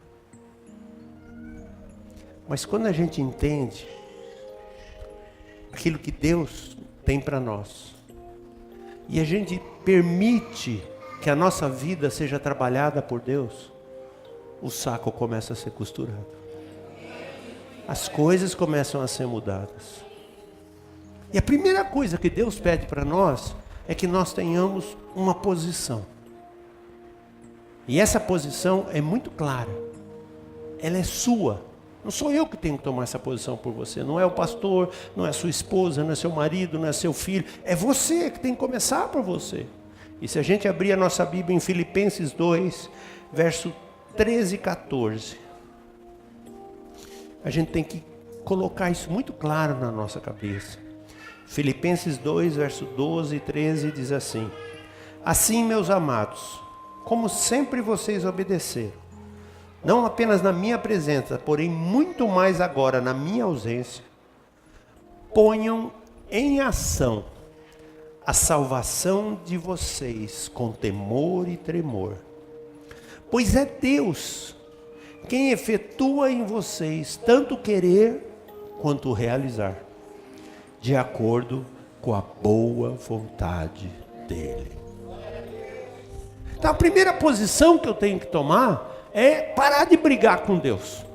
Mas quando a gente entende aquilo que Deus tem para nós, e a gente permite que a nossa vida seja trabalhada por Deus, o saco começa a ser costurado. As coisas começam a ser mudadas. E a primeira coisa que Deus pede para nós é que nós tenhamos uma posição. E essa posição é muito clara. Ela é sua. Não sou eu que tenho que tomar essa posição por você. Não é o pastor, não é sua esposa, não é seu marido, não é seu filho. É você que tem que começar por você. E se a gente abrir a nossa Bíblia em Filipenses 2, verso 13 e 14. A gente tem que colocar isso muito claro na nossa cabeça. Filipenses 2, verso 12 e 13 diz assim: assim, meus amados, como sempre vocês obedeceram, não apenas na minha presença, porém muito mais agora na minha ausência, ponham em ação a salvação de vocês com temor e tremor. Pois é Deus quem efetua em vocês tanto querer quanto realizar, de acordo com a boa vontade dEle. Então a primeira posição que eu tenho que tomar é parar de brigar com Deus.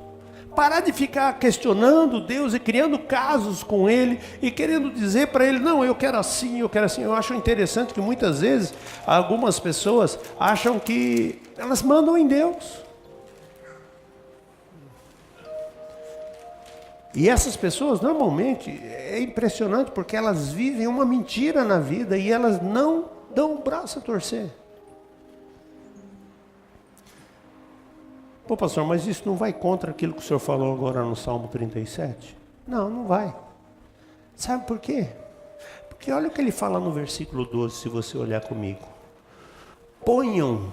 Parar de ficar questionando Deus e criando casos com Ele e querendo dizer para Ele: não, eu quero assim, eu quero assim. Eu acho interessante que muitas vezes algumas pessoas acham que elas mandam em Deus. E essas pessoas normalmente, é impressionante porque elas vivem uma mentira na vida e elas não dão o braço a torcer. Pô, pastor, mas isso não vai contra aquilo que o senhor falou agora no Salmo 37? Não, não vai. Sabe por quê? Porque olha o que ele fala no versículo 12, se você olhar comigo. Ponham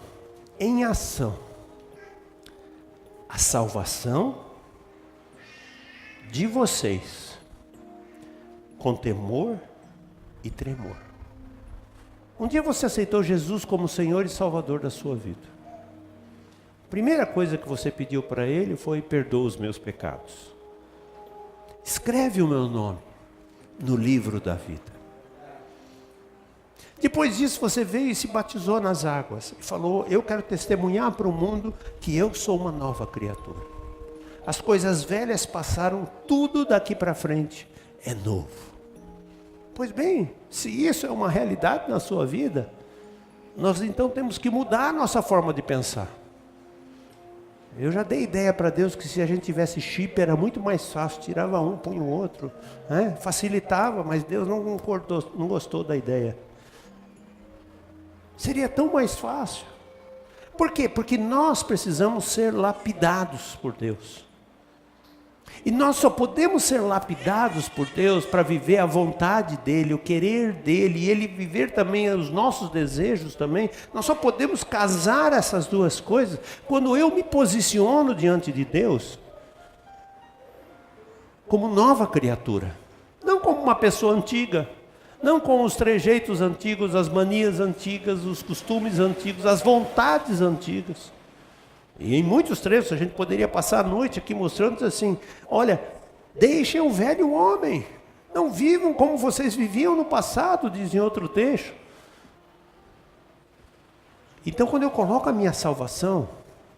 em ação a salvação de vocês com temor e tremor. Um dia você aceitou Jesus como Senhor e Salvador da sua vida. primeira coisa que você pediu para Ele foi: perdoa os meus pecados. Escreve o meu nome no livro da vida. Depois disso você veio e se batizou nas águas. E falou: eu quero testemunhar para o mundo que eu sou uma nova criatura. As coisas velhas passaram, tudo daqui para frente é novo. Pois bem, se isso é uma realidade na sua vida, nós então temos que mudar a nossa forma de pensar. Eu já dei ideia para Deus que se a gente tivesse chip era muito mais fácil, tirava um, punha o outro, né? Facilitava, mas Deus não gostou da ideia. Seria tão mais fácil. Por quê? Porque nós precisamos ser lapidados por Deus. E nós só podemos ser lapidados por Deus para viver a vontade dEle, o querer dEle, e Ele viver também os nossos desejos também. Nós só podemos casar essas duas coisas quando eu me posiciono diante de Deus como nova criatura. Não como uma pessoa antiga, não com os trejeitos antigos, as manias antigas, os costumes antigos, as vontades antigas. E em muitos trechos a gente poderia passar a noite aqui mostrando assim: olha, deixem o velho homem, não vivam como vocês viviam no passado, diz em outro trecho. Então quando eu coloco a minha salvação,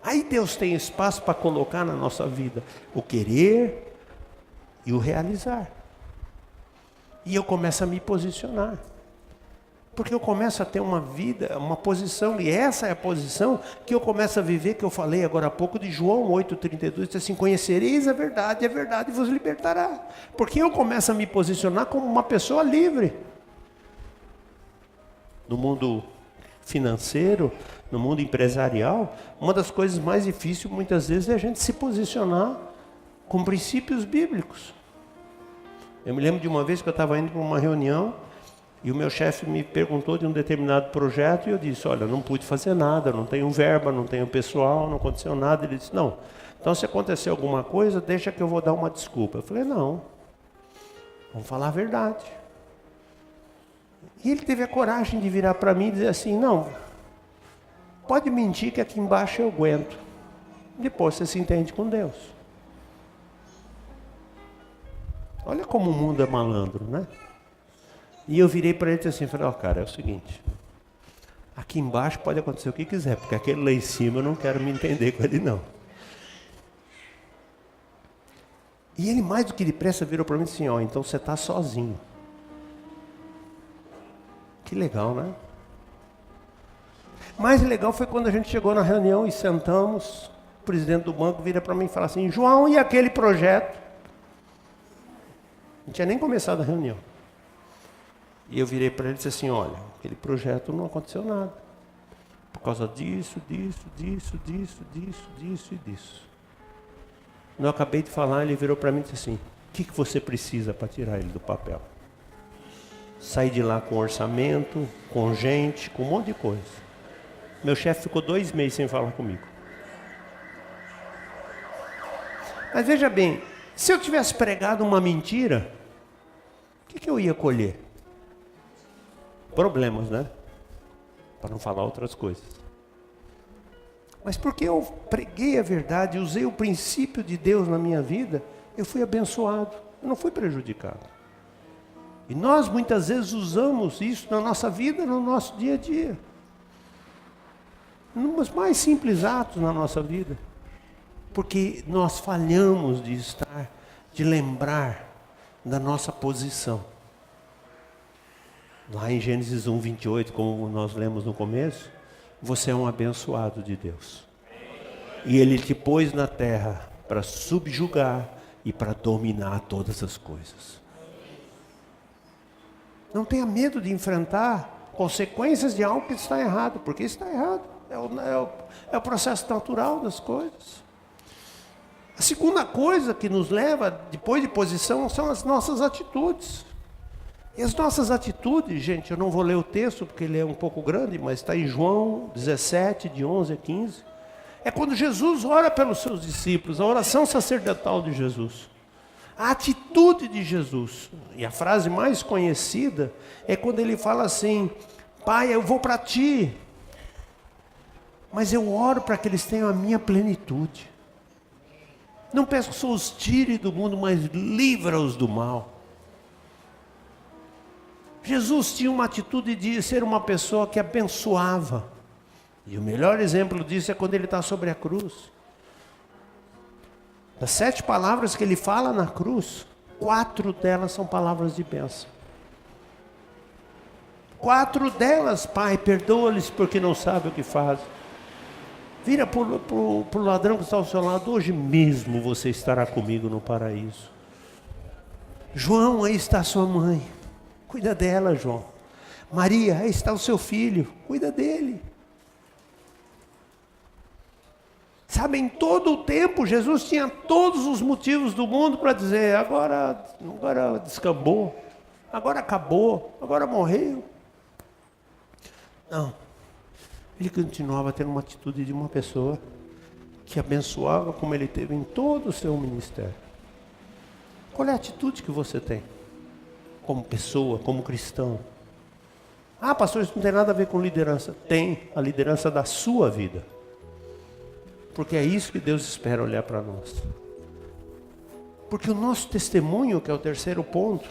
aí Deus tem espaço para colocar na nossa vida o querer e o realizar. E eu começo a me posicionar. Porque eu começo a ter uma vida, uma posição, e essa é a posição que eu começo a viver, que eu falei agora há pouco de João 8,32, diz assim: conhecereis a verdade vos libertará. Porque eu começo a me posicionar como uma pessoa livre. No mundo financeiro, no mundo empresarial, uma das coisas mais difíceis muitas vezes é a gente se posicionar com princípios bíblicos. Eu me lembro de uma vez que eu estava indo para uma reunião, e o meu chefe me perguntou de um determinado projeto, e eu disse: olha, não pude fazer nada, não tenho verba, não tenho pessoal, não aconteceu nada. Ele disse: não, então se acontecer alguma coisa, deixa que eu vou dar uma desculpa. Eu falei: não, vamos falar a verdade. E ele teve a coragem de virar para mim e dizer assim: não, pode mentir que aqui embaixo eu aguento, depois você se entende com Deus. Olha como o mundo é malandro, né? E eu virei para ele e disse assim, falei: ó, cara, é o seguinte, aqui embaixo pode acontecer o que quiser, porque aquele lá em cima eu não quero me entender com ele não. E ele, mais do que depressa, virou para mim e disse assim: ó, então você está sozinho. Que legal, né? Mais legal foi quando a gente chegou na reunião e sentamos, o presidente do banco vira para mim e fala assim: João, e aquele projeto? Não tinha nem começado a reunião. E eu virei para ele e disse assim: olha, aquele projeto não aconteceu nada. Por causa disso e disso. Quando eu acabei de falar, ele virou para mim e disse assim: o que você precisa para tirar ele do papel? Saí de lá com orçamento, com gente, com um monte de coisa. Meu chefe ficou 2 meses sem falar comigo. Mas veja bem, se eu tivesse pregado uma mentira, o que eu ia colher? Problemas, né? Para não falar outras coisas. Mas porque eu preguei a verdade, usei o princípio de Deus na minha vida, eu fui abençoado, eu não fui prejudicado. E nós muitas vezes usamos isso na nossa vida, no nosso dia a dia. Nos mais simples atos na nossa vida. Porque nós falhamos de lembrar da nossa posição. Lá em Gênesis 1:28, como nós lemos no começo, você é um abençoado de Deus. E Ele te pôs na terra para subjugar e para dominar todas as coisas. Não tenha medo de enfrentar consequências de algo que está errado, porque está errado. É o processo natural das coisas. A segunda coisa que nos leva, depois de posição, são as nossas atitudes. E as nossas atitudes, gente, eu não vou ler o texto porque ele é um pouco grande, mas está em João 17, de 11 a 15. É quando Jesus ora pelos seus discípulos, a oração sacerdotal de Jesus. A atitude de Jesus. E a frase mais conhecida é quando ele fala assim: Pai, eu vou para ti. mas eu oro para que eles tenham a minha plenitude. Não peço que os tire do mundo, mas livra-os do mal. Jesus tinha uma atitude de ser uma pessoa que abençoava. E o melhor exemplo disso é quando ele está sobre a cruz. Das 7 palavras que ele fala na cruz, 4 delas são palavras de bênção. 4 delas, Pai, perdoa-lhes porque não sabem o que fazem. Vira para o ladrão que está ao seu lado, hoje mesmo você estará comigo no paraíso. João, aí está sua mãe, cuida dela, João. Maria, aí está o seu filho, cuida dele. Sabe, em todo o tempo, Jesus tinha todos os motivos do mundo para dizer, agora descambou, agora acabou, agora morreu. Não. Ele continuava tendo uma atitude de uma pessoa que abençoava como ele teve em todo o seu ministério. Qual é a atitude que você tem? Como pessoa, como cristão? Ah, pastor, isso não tem nada a ver com liderança. Tem a liderança da sua vida. Porque é isso que Deus espera olhar para nós. Porque o nosso testemunho, que é o terceiro ponto,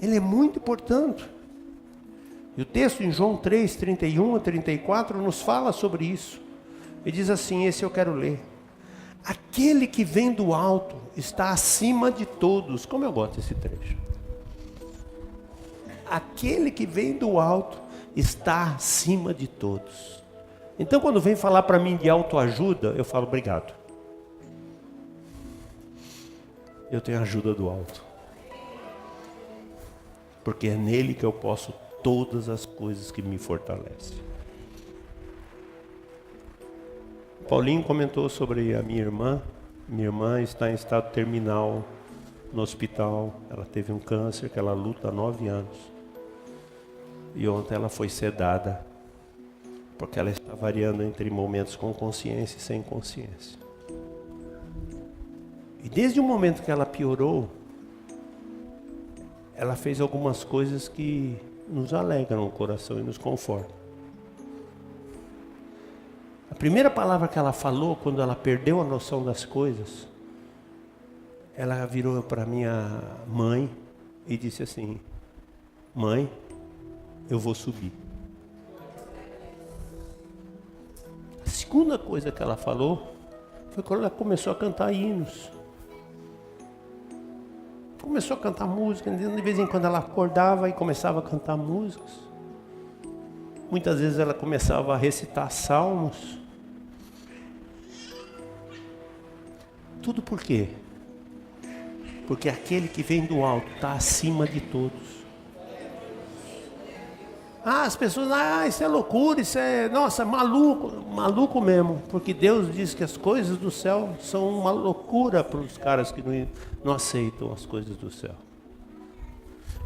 ele é muito importante. E o texto em João 3, 31 a 34 nos fala sobre isso. Ele diz assim, esse eu quero ler. Aquele que vem do alto está acima de todos. Como eu gosto desse trecho. Aquele que vem do alto está acima de todos. Então quando vem falar para mim de autoajuda, eu falo obrigado. Eu tenho a ajuda do alto. Porque é nele que eu posso todas as coisas que me fortalecem. Paulinho comentou sobre a minha irmã. Minha irmã está em estado terminal no hospital. Ela teve um câncer que ela luta há 9 anos. E ontem ela foi sedada. Porque ela está variando entre momentos com consciência e sem consciência. E desde o momento que ela piorou, ela fez algumas coisas que nos alegram o coração e nos confortam. A primeira palavra que ela falou, quando ela perdeu a noção das coisas, ela virou para minha mãe e disse assim, mãe, eu vou subir. A segunda coisa que ela falou, foi quando ela começou a cantar hinos. Começou a cantar música, de vez em quando ela acordava e começava a cantar músicas. Muitas vezes ela começava a recitar salmos. Tudo por quê? Porque aquele que vem do alto está acima de todos. Ah, as pessoas, isso é loucura, isso é, nossa, maluco mesmo. Porque Deus diz que as coisas do céu são uma loucura para os caras que não aceitam as coisas do céu.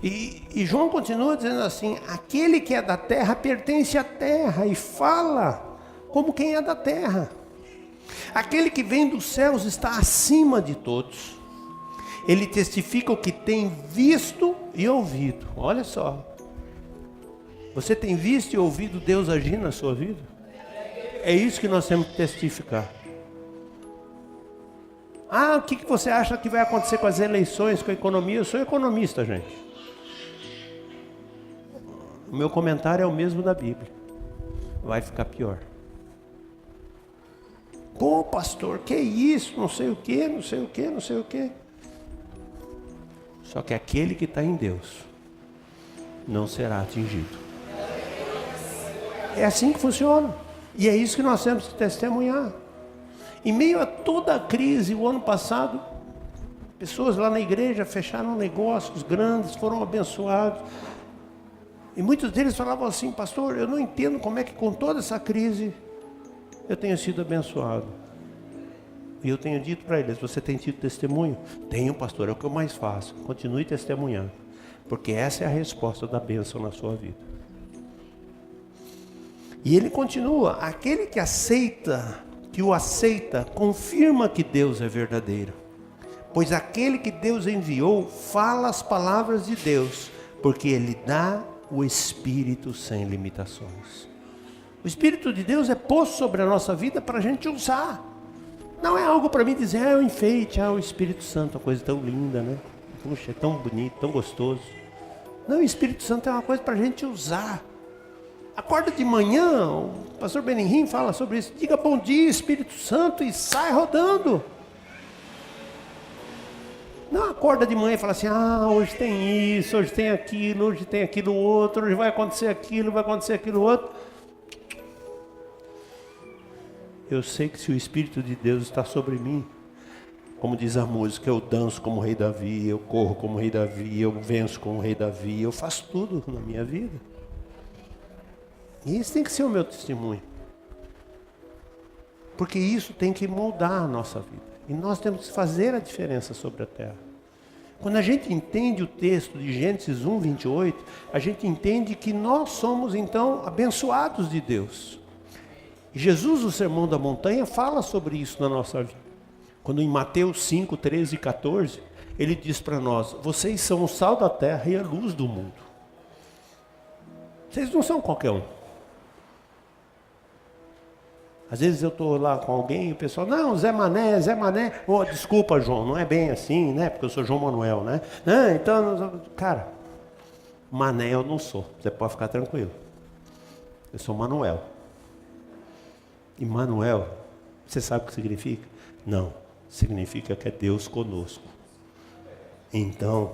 E João continua dizendo assim, aquele que é da terra pertence à terra e fala como quem é da terra. Aquele que vem dos céus está acima de todos. Ele testifica o que tem visto e ouvido. Olha só. Você tem visto e ouvido Deus agir na sua vida? É isso que nós temos que testificar. Ah, o que você acha que vai acontecer com as eleições, com a economia? Eu sou economista, gente. O meu comentário é o mesmo da Bíblia. Vai ficar pior. Pô, pastor, que isso? Não sei o que, não sei o que, não sei o que. Só que aquele que está em Deus não será atingido. É assim que funciona. E é isso que nós temos que testemunhar. Em meio a toda a crise, o ano passado, pessoas lá na igreja fecharam negócios grandes, foram abençoados. E muitos deles falavam assim, pastor, eu não entendo como é que com toda essa crise eu tenho sido abençoado. E eu tenho dito para eles, você tem tido testemunho? Tenho, pastor, é o que eu mais faço. Continue testemunhando. Porque essa é a resposta da bênção na sua vida. E ele continua, aquele que o aceita, confirma que Deus é verdadeiro. Pois aquele que Deus enviou, fala as palavras de Deus, porque ele dá o Espírito sem limitações. O Espírito de Deus é posto sobre a nossa vida para a gente usar. Não é algo para mim dizer, é um enfeite, o Espírito Santo, uma coisa tão linda, né? Puxa, é tão bonito, tão gostoso. Não, o Espírito Santo é uma coisa para a gente usar. Acorda de manhã, o pastor Benihim fala sobre isso. Diga bom dia, Espírito Santo, e sai rodando. Não acorda de manhã e fala assim, hoje tem isso, hoje tem aquilo outro, hoje vai acontecer aquilo outro. Eu sei que se o Espírito de Deus está sobre mim, como diz a música, eu danço como o rei Davi, eu corro como o rei Davi, eu venço como o rei Davi, eu faço tudo na minha vida. E isso tem que ser o meu testemunho. Porque isso tem que moldar a nossa vida. E nós temos que fazer a diferença sobre a terra. Quando a gente entende o texto de Gênesis 1, 28, a gente entende que nós somos então abençoados de Deus. Jesus, no Sermão da Montanha, fala sobre isso na nossa vida. Quando em Mateus 5, 13 e 14, ele diz para nós, vocês são o sal da terra e a luz do mundo. Vocês não são qualquer um. Às vezes eu estou lá com alguém e o pessoal, não, Zé Mané, oh, desculpa João, não é bem assim, né, porque eu sou João Manuel, né, então, cara, Mané eu não sou, você pode ficar tranquilo, eu sou Manuel. E Manuel, você sabe o que significa? Não, significa que é Deus conosco. Então,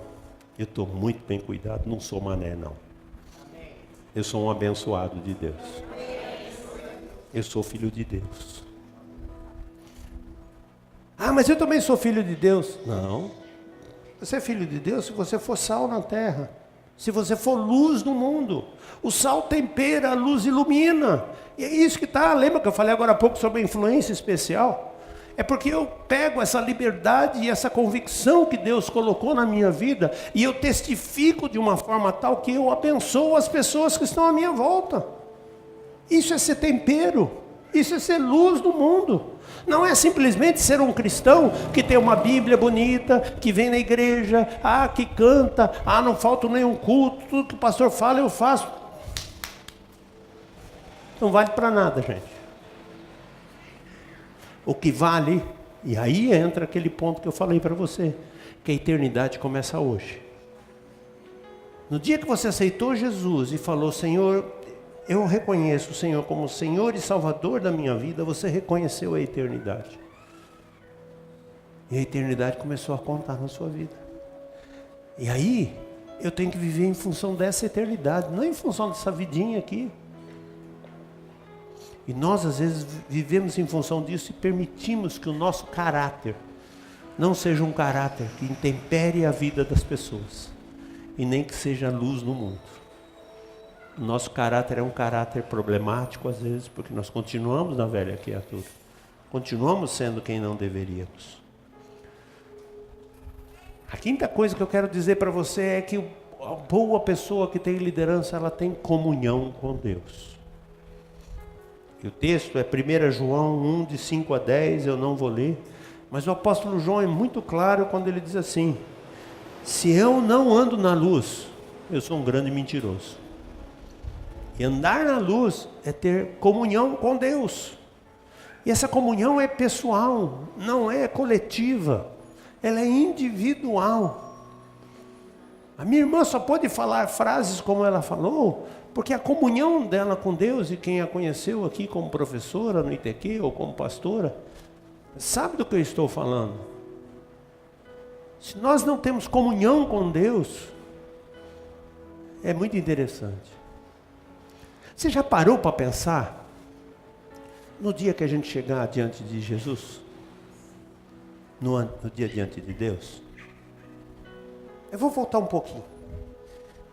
eu estou muito bem cuidado, não sou Mané não. Eu sou um abençoado de Deus. Eu sou filho de Deus. Mas eu também sou filho de Deus. Não. Você é filho de Deus se você for sal na terra. Se você for luz no mundo. O sal tempera, a luz ilumina. E é isso que está. Lembra que eu falei agora há pouco sobre a influência especial? É porque eu pego essa liberdade e essa convicção que Deus colocou na minha vida e eu testifico de uma forma tal que eu abençoo as pessoas que estão à minha volta. Isso é ser tempero, isso é ser luz no mundo. Não é simplesmente ser um cristão que tem uma Bíblia bonita, que vem na igreja, que canta, não falta nenhum culto, tudo que o pastor fala eu faço. Não vale para nada, gente. O que vale, e aí entra aquele ponto que eu falei para você, que a eternidade começa hoje. No dia que você aceitou Jesus e falou, Senhor, eu reconheço o Senhor como Senhor e Salvador da minha vida, você reconheceu a eternidade. E a eternidade começou a contar na sua vida. E aí, eu tenho que viver em função dessa eternidade, não em função dessa vidinha aqui. E nós, às vezes, vivemos em função disso e permitimos que o nosso caráter não seja um caráter que intempere a vida das pessoas. E nem que seja luz no mundo. O nosso caráter é um caráter problemático, às vezes, porque nós continuamos na velha criatura. Continuamos sendo quem não deveríamos. A quinta coisa que eu quero dizer para você é que a boa pessoa que tem liderança, ela tem comunhão com Deus. E o texto é 1 João 1, de 5 a 10, eu não vou ler. Mas o apóstolo João é muito claro quando ele diz assim, se eu não ando na luz, eu sou um grande mentiroso. E andar na luz é ter comunhão com Deus. E essa comunhão é pessoal, não é coletiva. Ela é individual. A minha irmã só pode falar frases como ela falou, porque a comunhão dela com Deus, e quem a conheceu aqui como professora no ITQ ou como pastora, sabe do que eu estou falando. Se nós não temos comunhão com Deus, é muito interessante. Você já parou para pensar no dia que a gente chegar diante de Jesus? No dia diante de Deus? Eu vou voltar um pouquinho.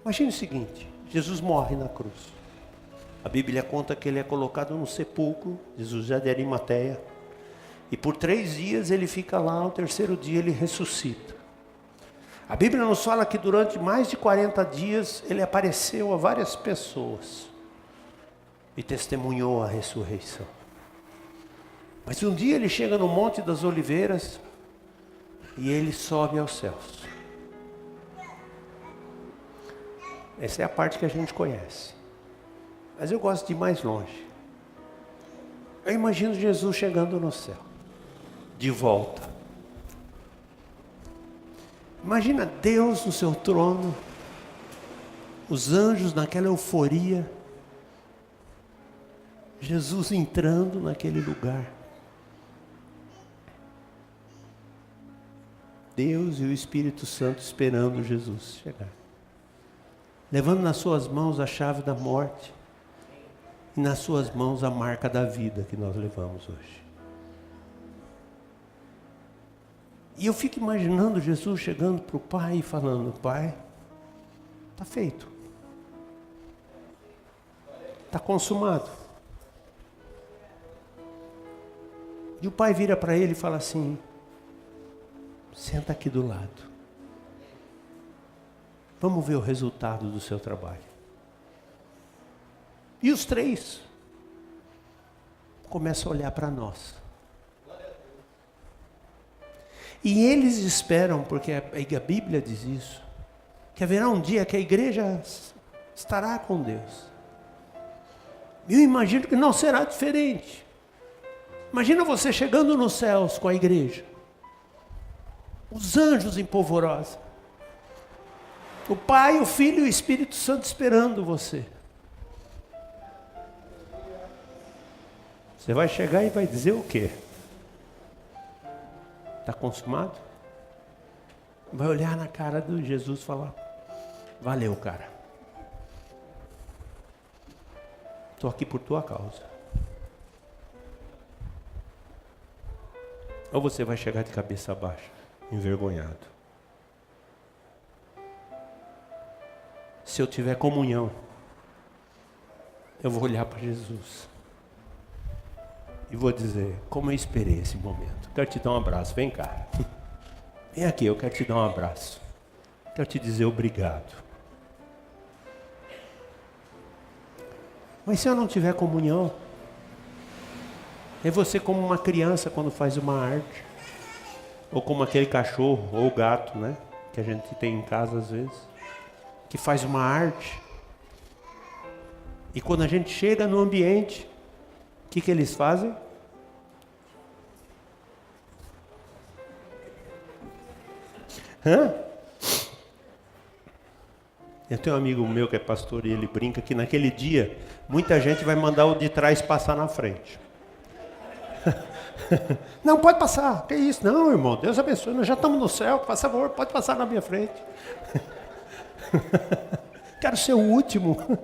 Imagine o seguinte, Jesus morre na cruz. A Bíblia conta que ele é colocado num sepulcro, Jesus já de Arimateia, e por 3 dias ele fica lá, no 3º dia ele ressuscita. A Bíblia nos fala que durante mais de 40 dias ele apareceu a várias pessoas e testemunhou a ressurreição. Mas um dia ele chega no Monte das Oliveiras e ele sobe aos céus. Essa é a parte que a gente conhece. Mas eu gosto de ir mais longe. Eu imagino Jesus chegando no céu, de volta. Imagina Deus no seu trono, os anjos naquela euforia, Jesus entrando naquele lugar. Deus e o Espírito Santo esperando Jesus chegar. Levando nas suas mãos a chave da morte e nas suas mãos a marca da vida que nós levamos hoje. E eu fico imaginando Jesus chegando para o Pai e falando: Pai, está feito. Está consumado. E o Pai vira para ele e fala assim: senta aqui do lado. Vamos ver o resultado do seu trabalho. E os três começam a olhar para nós. E eles esperam, porque a Bíblia diz isso, que haverá um dia que a igreja estará com Deus. Eu imagino que não será diferente. Imagina você chegando nos céus com a igreja. Os anjos em polvorosa. O Pai, o Filho e o Espírito Santo esperando você. Você vai chegar e vai dizer o quê? Está consumado? Vai olhar na cara de Jesus e falar: valeu, cara. Estou aqui por tua causa. Ou você vai chegar de cabeça baixa, envergonhado. Se eu tiver comunhão, eu vou olhar para Jesus e vou dizer: como eu esperei esse momento. Quero te dar um abraço, vem cá. Vem aqui, eu quero te dar um abraço. Quero te dizer obrigado. Mas se eu não tiver comunhão, é você como uma criança quando faz uma arte, ou como aquele cachorro ou gato, né, que a gente tem em casa às vezes, que faz uma arte. E quando a gente chega no ambiente, o que eles fazem? Eu tenho um amigo meu que é pastor e ele brinca que naquele dia muita gente vai mandar o de trás passar na frente. Não, pode passar, que isso? Não, irmão, Deus abençoe, nós já estamos no céu, por favor, pode passar na minha frente. Quero ser o último.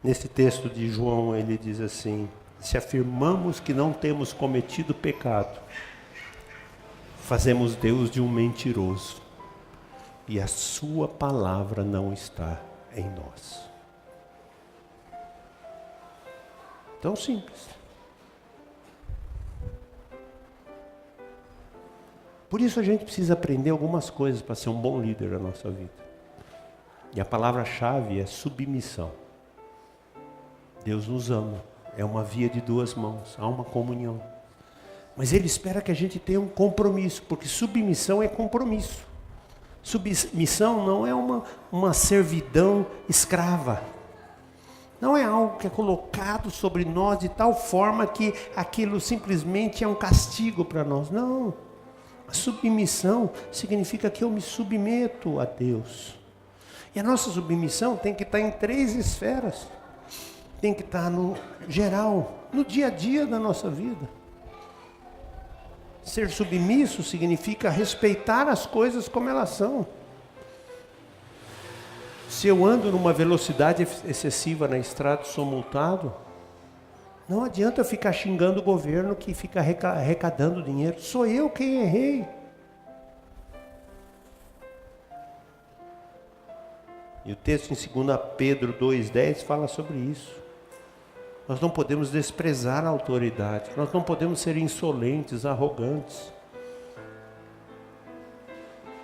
Nesse texto de João, ele diz assim: se afirmamos que não temos cometido pecado, fazemos Deus de um mentiroso, e a sua palavra não está em nós. Tão simples. Por isso a gente precisa aprender algumas coisas para ser um bom líder na nossa vida. E a palavra-chave é submissão. Deus nos ama. É uma via de duas mãos. Há uma comunhão. Mas Ele espera que a gente tenha um compromisso. Porque submissão é compromisso. Submissão não é uma servidão escrava. Não é algo que é colocado sobre nós de tal forma que aquilo simplesmente é um castigo para nós. Não. A submissão significa que eu me submeto a Deus. E a nossa submissão tem que estar em 3 esferas. Tem que estar no geral, no dia a dia da nossa vida. Ser submisso significa respeitar as coisas como elas são. Se eu ando numa velocidade excessiva na estrada e sou multado, não adianta eu ficar xingando o governo que fica arrecadando dinheiro. Sou eu quem errei. E o texto em 2 Pedro 2,10 fala sobre isso. Nós não podemos desprezar a autoridade. Nós não podemos ser insolentes, arrogantes.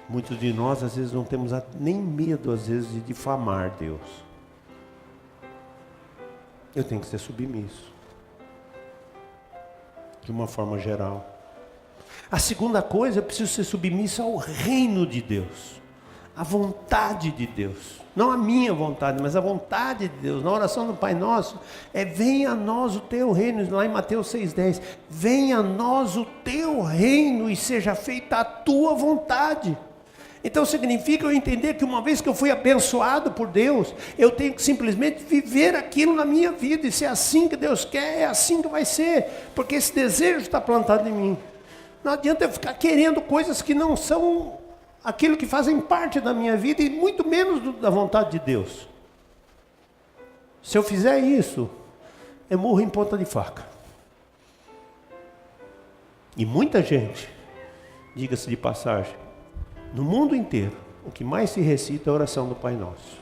Muitos de nós, às vezes, não temos nem medo, às vezes, de difamar Deus. Eu tenho que ser submisso. De uma forma geral. A segunda coisa, eu preciso ser submisso ao reino de Deus. A vontade de Deus, não a minha vontade, mas a vontade de Deus. Na oração do Pai Nosso, venha a nós o teu reino, lá em Mateus 6,10, venha a nós o teu reino e seja feita a tua vontade. Então significa eu entender que uma vez que eu fui abençoado por Deus, eu tenho que simplesmente viver aquilo na minha vida, e se é assim que Deus quer, é assim que vai ser, porque esse desejo está plantado em mim. Não adianta eu ficar querendo coisas que não são aquilo que fazem parte da minha vida, e muito menos da vontade de Deus. Se eu fizer isso, eu morro em ponta de faca. E muita gente, diga-se de passagem, no mundo inteiro, o que mais se recita é a oração do Pai Nosso.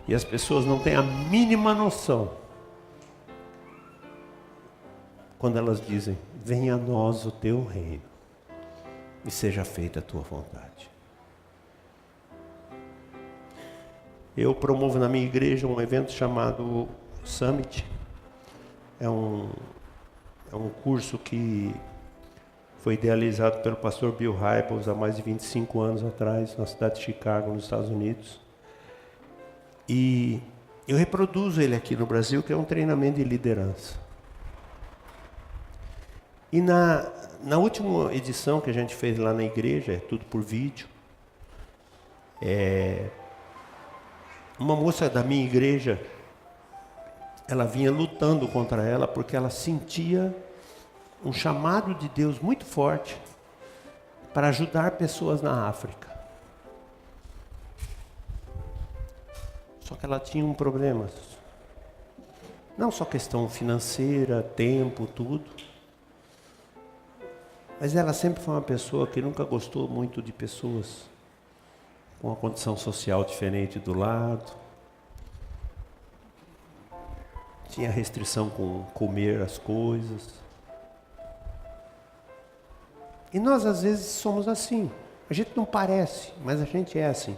E as pessoas não têm a mínima noção quando elas dizem: venha a nós o teu reino e seja feita a tua vontade. Eu promovo na minha igreja um evento chamado Summit. É um curso que foi idealizado pelo pastor Bill Hybels há mais de 25 anos atrás, na cidade de Chicago, nos Estados Unidos. E eu reproduzo ele aqui no Brasil, que é um treinamento de liderança. E na última edição que a gente fez lá na igreja, é tudo por vídeo, uma moça da minha igreja, ela vinha lutando contra ela porque ela sentia um chamado de Deus muito forte para ajudar pessoas na África. Só que ela tinha um problema, não só questão financeira, tempo, tudo, mas ela sempre foi uma pessoa que nunca gostou muito de pessoas com uma condição social diferente do lado. Tinha restrição com comer as coisas. E nós às vezes somos assim. A gente não parece, mas a gente é assim.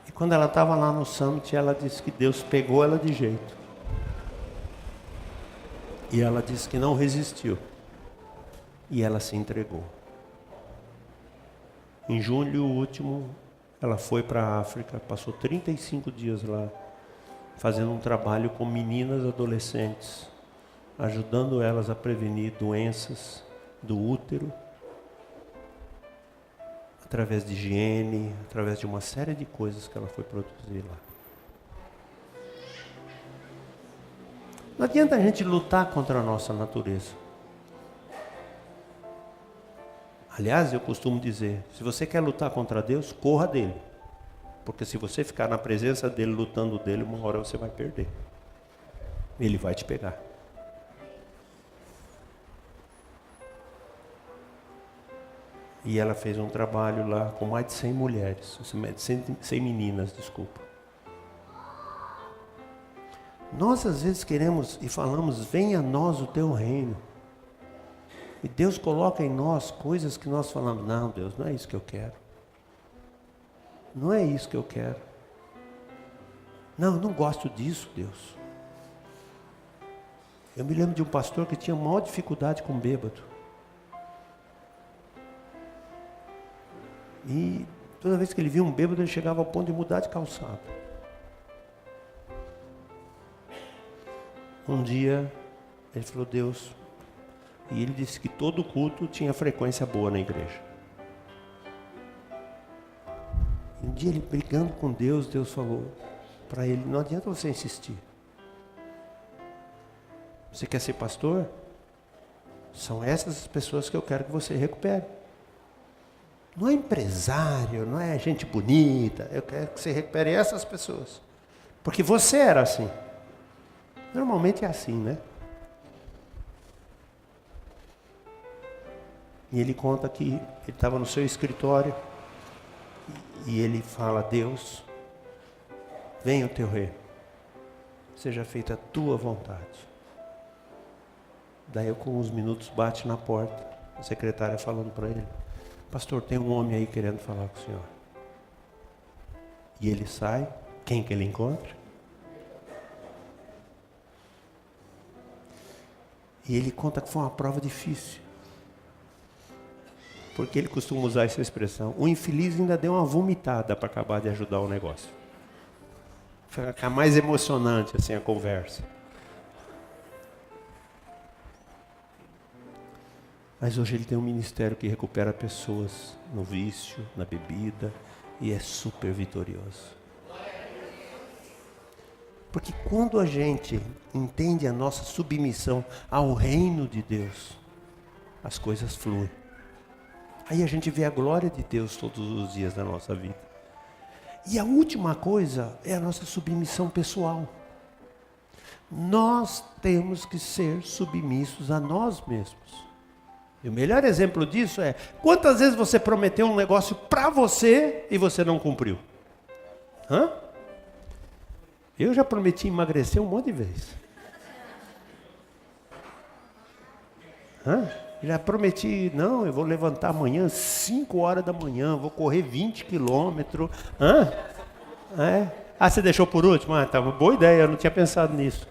E quando ela estava lá no Summit, ela disse que Deus pegou ela de jeito. E ela disse que não resistiu. E ela se entregou. Em julho último, ela foi para a África, passou 35 dias lá, fazendo um trabalho com meninas adolescentes, ajudando elas a prevenir doenças do útero, através de higiene, através de uma série de coisas que ela foi produzir lá. Não adianta a gente lutar contra a nossa natureza. Aliás, eu costumo dizer, se você quer lutar contra Deus, corra dele. Porque se você ficar na presença dele, lutando dele, uma hora você vai perder. Ele vai te pegar. E ela fez um trabalho lá com mais de 100 mulheres, 100 meninas, desculpa. Nós às vezes queremos e falamos, venha a nós o teu reino. E Deus coloca em nós coisas que nós falamos, não Deus, não é isso que eu quero. Não é isso que eu quero. Não, eu não gosto disso, Deus. Eu me lembro de um pastor que tinha maior dificuldade com bêbado. E toda vez que ele via um bêbado, ele chegava ao ponto de mudar de calçado. Um dia, ele falou, Deus, e ele disse que todo culto tinha frequência boa na igreja. Um dia ele brigando com Deus, Deus falou para ele, não adianta você insistir. Você quer ser pastor? São essas as pessoas que eu quero que você recupere. Não é empresário, não é gente bonita, eu quero que você recupere essas pessoas. Porque você era assim. Normalmente é assim, né? E ele conta que ele estava no seu escritório e ele fala, Deus, venha o teu reino, seja feita a tua vontade. Daí eu com uns minutos bate na porta, a secretária falando para ele, pastor, tem um homem aí querendo falar com o senhor. E ele sai, quem que ele encontra? E ele conta que foi uma prova difícil. Porque ele costuma usar essa expressão. O infeliz ainda deu uma vomitada para acabar de ajudar o negócio. Fica mais emocionante assim a conversa. Mas hoje ele tem um ministério que recupera pessoas no vício, na bebida, e é super vitorioso. Porque quando a gente entende a nossa submissão ao reino de Deus, as coisas fluem. Aí a gente vê a glória de Deus todos os dias da nossa vida. E a última coisa é a nossa submissão pessoal. Nós temos que ser submissos a nós mesmos. E o melhor exemplo disso é, quantas vezes você prometeu um negócio para você e você não cumpriu? Eu já prometi emagrecer um monte de vezes. Já prometi, não, eu vou levantar amanhã 5 horas da manhã, vou correr 20 quilômetros. Você deixou por último? Tá uma boa ideia, eu não tinha pensado nisso.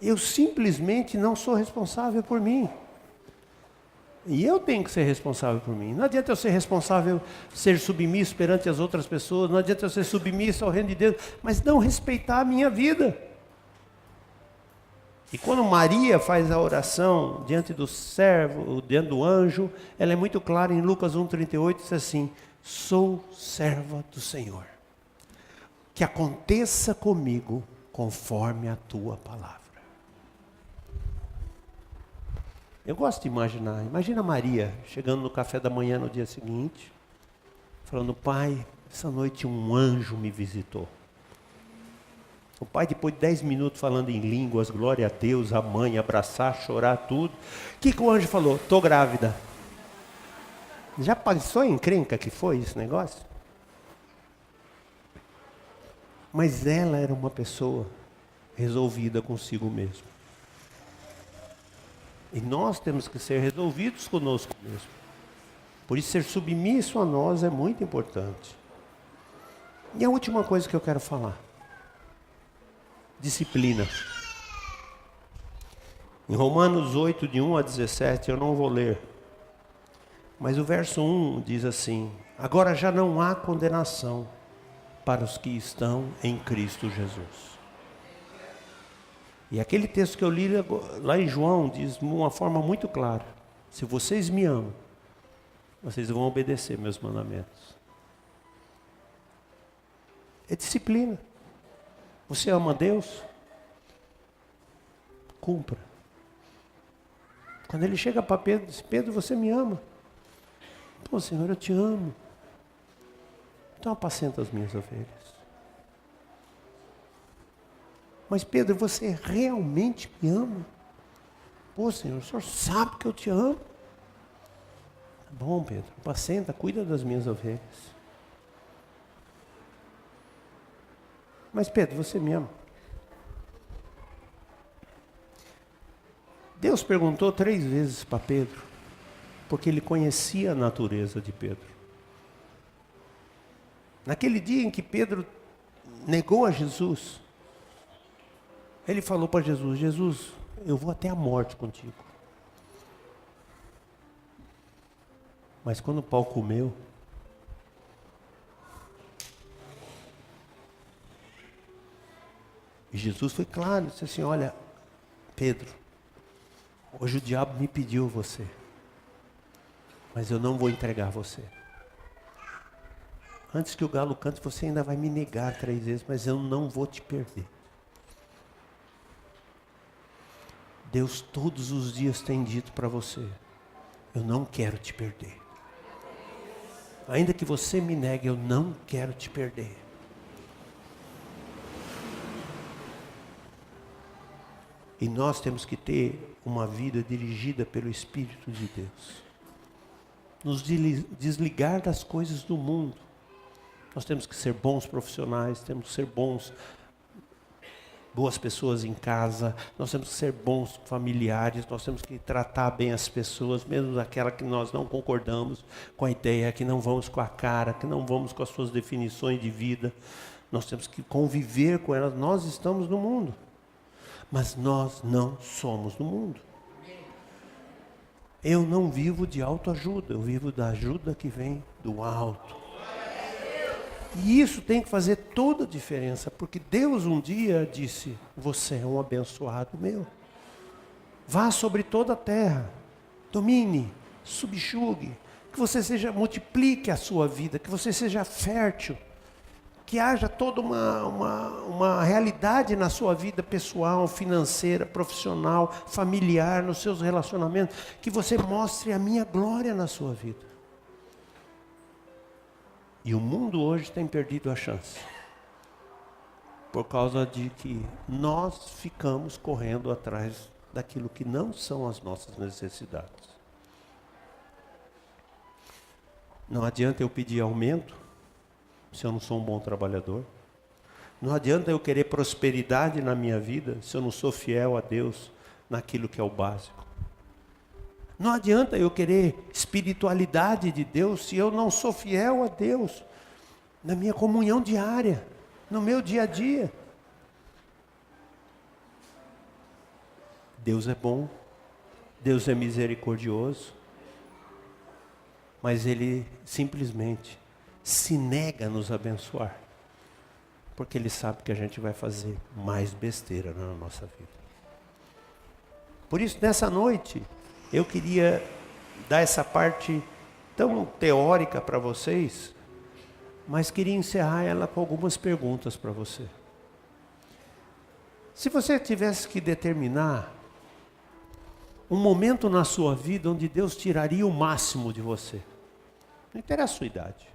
Eu simplesmente não sou responsável por mim. E eu tenho que ser responsável por mim. Não adianta eu ser responsável, ser submisso perante as outras pessoas, não adianta eu ser submisso ao reino de Deus, mas não respeitar a minha vida. E quando Maria faz a oração diante do servo, diante do anjo, ela é muito clara em Lucas 1,38, diz assim: sou serva do Senhor. Que aconteça comigo conforme a tua palavra. Eu gosto de imaginar. Imagina Maria chegando no café da manhã no dia seguinte, falando: Pai, essa noite um anjo me visitou. O pai, depois de 10 minutos falando em línguas, glória a Deus, a mãe, abraçar, chorar, tudo. O que o anjo falou? Estou grávida. Já pensou em encrenca que foi esse negócio? Mas ela era uma pessoa resolvida consigo mesma. E nós temos que ser resolvidos conosco mesmo. Por isso, ser submisso a nós é muito importante. E a última coisa que eu quero falar: disciplina. Em Romanos 8, de 1 a 17, eu não vou ler. Mas o verso 1 diz assim: agora já não há condenação para os que estão em Cristo Jesus. E aquele texto que eu li lá em João diz de uma forma muito clara: se vocês me amam, vocês vão obedecer meus mandamentos. É disciplina. Você ama Deus? Cumpra. Quando ele chega para Pedro, diz: Pedro, você me ama? Pô, Senhor, eu te amo. Então apacenta as minhas ovelhas. Mas Pedro, você realmente me ama? Pô, Senhor, o Senhor sabe que eu te amo. Tá bom, Pedro, apacenta, cuida das minhas ovelhas. Mas Pedro, você me ama? Deus perguntou 3 vezes para Pedro, porque ele conhecia a natureza de Pedro. Naquele dia em que Pedro negou a Jesus, ele falou para Jesus: Jesus, eu vou até a morte contigo. Mas quando o pau comeu, e Jesus foi claro, disse assim: olha, Pedro, hoje o diabo me pediu você, mas eu não vou entregar você. Antes que o galo cante, você ainda vai me negar 3 vezes, mas eu não vou te perder. Deus todos os dias tem dito para você: eu não quero te perder. Ainda que você me negue, eu não quero te perder. E nós temos que ter uma vida dirigida pelo Espírito de Deus. Nos desligar das coisas do mundo. Nós temos que ser bons profissionais, temos que ser boas pessoas em casa, nós temos que ser bons familiares, nós temos que tratar bem as pessoas, mesmo aquela que nós não concordamos com a ideia, que não vamos com a cara, que não vamos com as suas definições de vida. Nós temos que conviver com elas. Nós estamos no mundo, mas nós não somos do mundo. Eu não vivo de autoajuda, eu vivo da ajuda que vem do alto. E isso tem que fazer toda a diferença, porque Deus um dia disse: você é um abençoado meu. Vá sobre toda a terra, domine, subjugue, que você multiplique a sua vida, que você seja fértil, que haja toda uma realidade na sua vida pessoal, financeira, profissional, familiar, nos seus relacionamentos, que você mostre a minha glória na sua vida. E o mundo hoje tem perdido a chance, por causa de que nós ficamos correndo atrás daquilo que não são as nossas necessidades. Não adianta eu pedir aumento, se eu não sou um bom trabalhador. Não adianta eu querer prosperidade na minha vida, se eu não sou fiel a Deus naquilo que é o básico. Não adianta eu querer espiritualidade de Deus, se eu não sou fiel a Deus na minha comunhão diária, no meu dia a dia. Deus é bom, Deus é misericordioso, mas Ele simplesmente se nega a nos abençoar, porque Ele sabe que a gente vai fazer mais besteira na nossa vida. Por isso, nessa noite, eu queria dar essa parte tão teórica para vocês, mas queria encerrar ela com algumas perguntas para você. Se você tivesse que determinar um momento na sua vida onde Deus tiraria o máximo de você, não interessa a sua idade,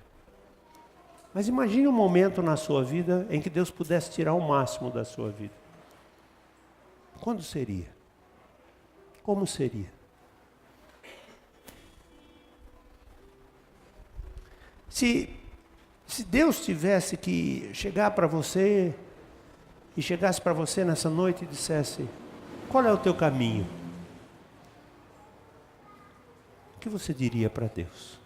mas imagine um momento na sua vida em que Deus pudesse tirar o máximo da sua vida. Quando seria? Como seria? Se Deus tivesse que chegar para você, e chegasse para você nessa noite e dissesse: qual é o teu caminho? O que você diria para Deus?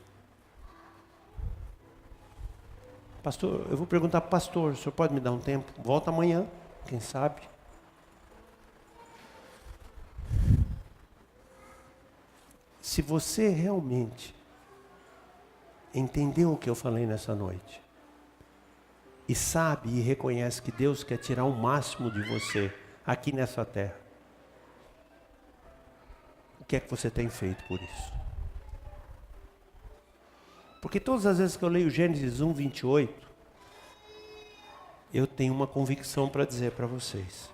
Pastor, eu vou perguntar para o pastor: o senhor pode me dar um tempo? Volta amanhã, quem sabe? Se você realmente entendeu o que eu falei nessa noite, e sabe e reconhece que Deus quer tirar o máximo de você aqui nessa terra, o que é que você tem feito por isso? Porque todas as vezes que eu leio Gênesis 1, 28, eu tenho uma convicção para dizer para vocês: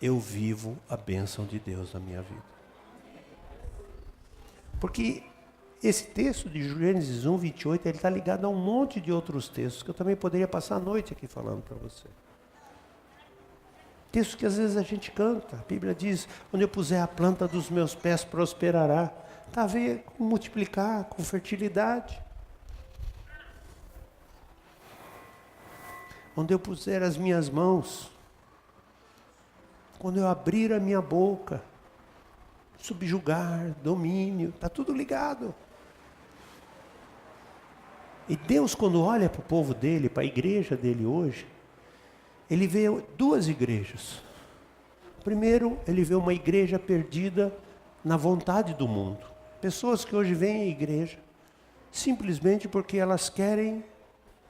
eu vivo a bênção de Deus na minha vida. Porque esse texto de Gênesis 1, 28, ele está ligado a um monte de outros textos, que eu também poderia passar a noite aqui falando para você. Textos que às vezes a gente canta. A Bíblia diz: onde eu puser a planta dos meus pés prosperará. Está a ver com multiplicar, com fertilidade. Onde eu puser as minhas mãos, quando eu abrir a minha boca, subjugar, domínio, está tudo ligado. E Deus, quando olha para o povo dele, para a igreja dele hoje, ele vê duas igrejas. Primeiro, ele vê uma igreja perdida na vontade do mundo. Pessoas que hoje vêm à igreja simplesmente porque elas querem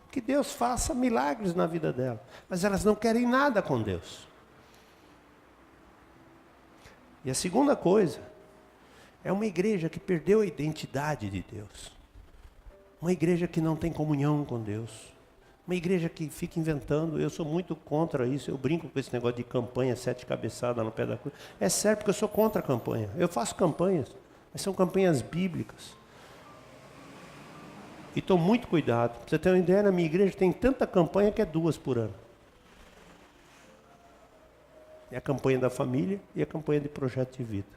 que Deus faça milagres na vida dela, mas elas não querem nada com Deus. E a segunda coisa, é uma igreja que perdeu a identidade de Deus. Uma igreja que não tem comunhão com Deus. Uma igreja que fica inventando. Eu sou muito contra isso. Eu brinco com esse negócio de campanha, 7 cabeçadas no pé da cruz. É sério, porque eu sou contra a campanha. Eu faço campanhas, mas são campanhas bíblicas. E estou muito cuidado. Para você ter uma ideia, na minha igreja tem tanta campanha que é 2 por ano. É a campanha da família e a campanha de projeto de vida.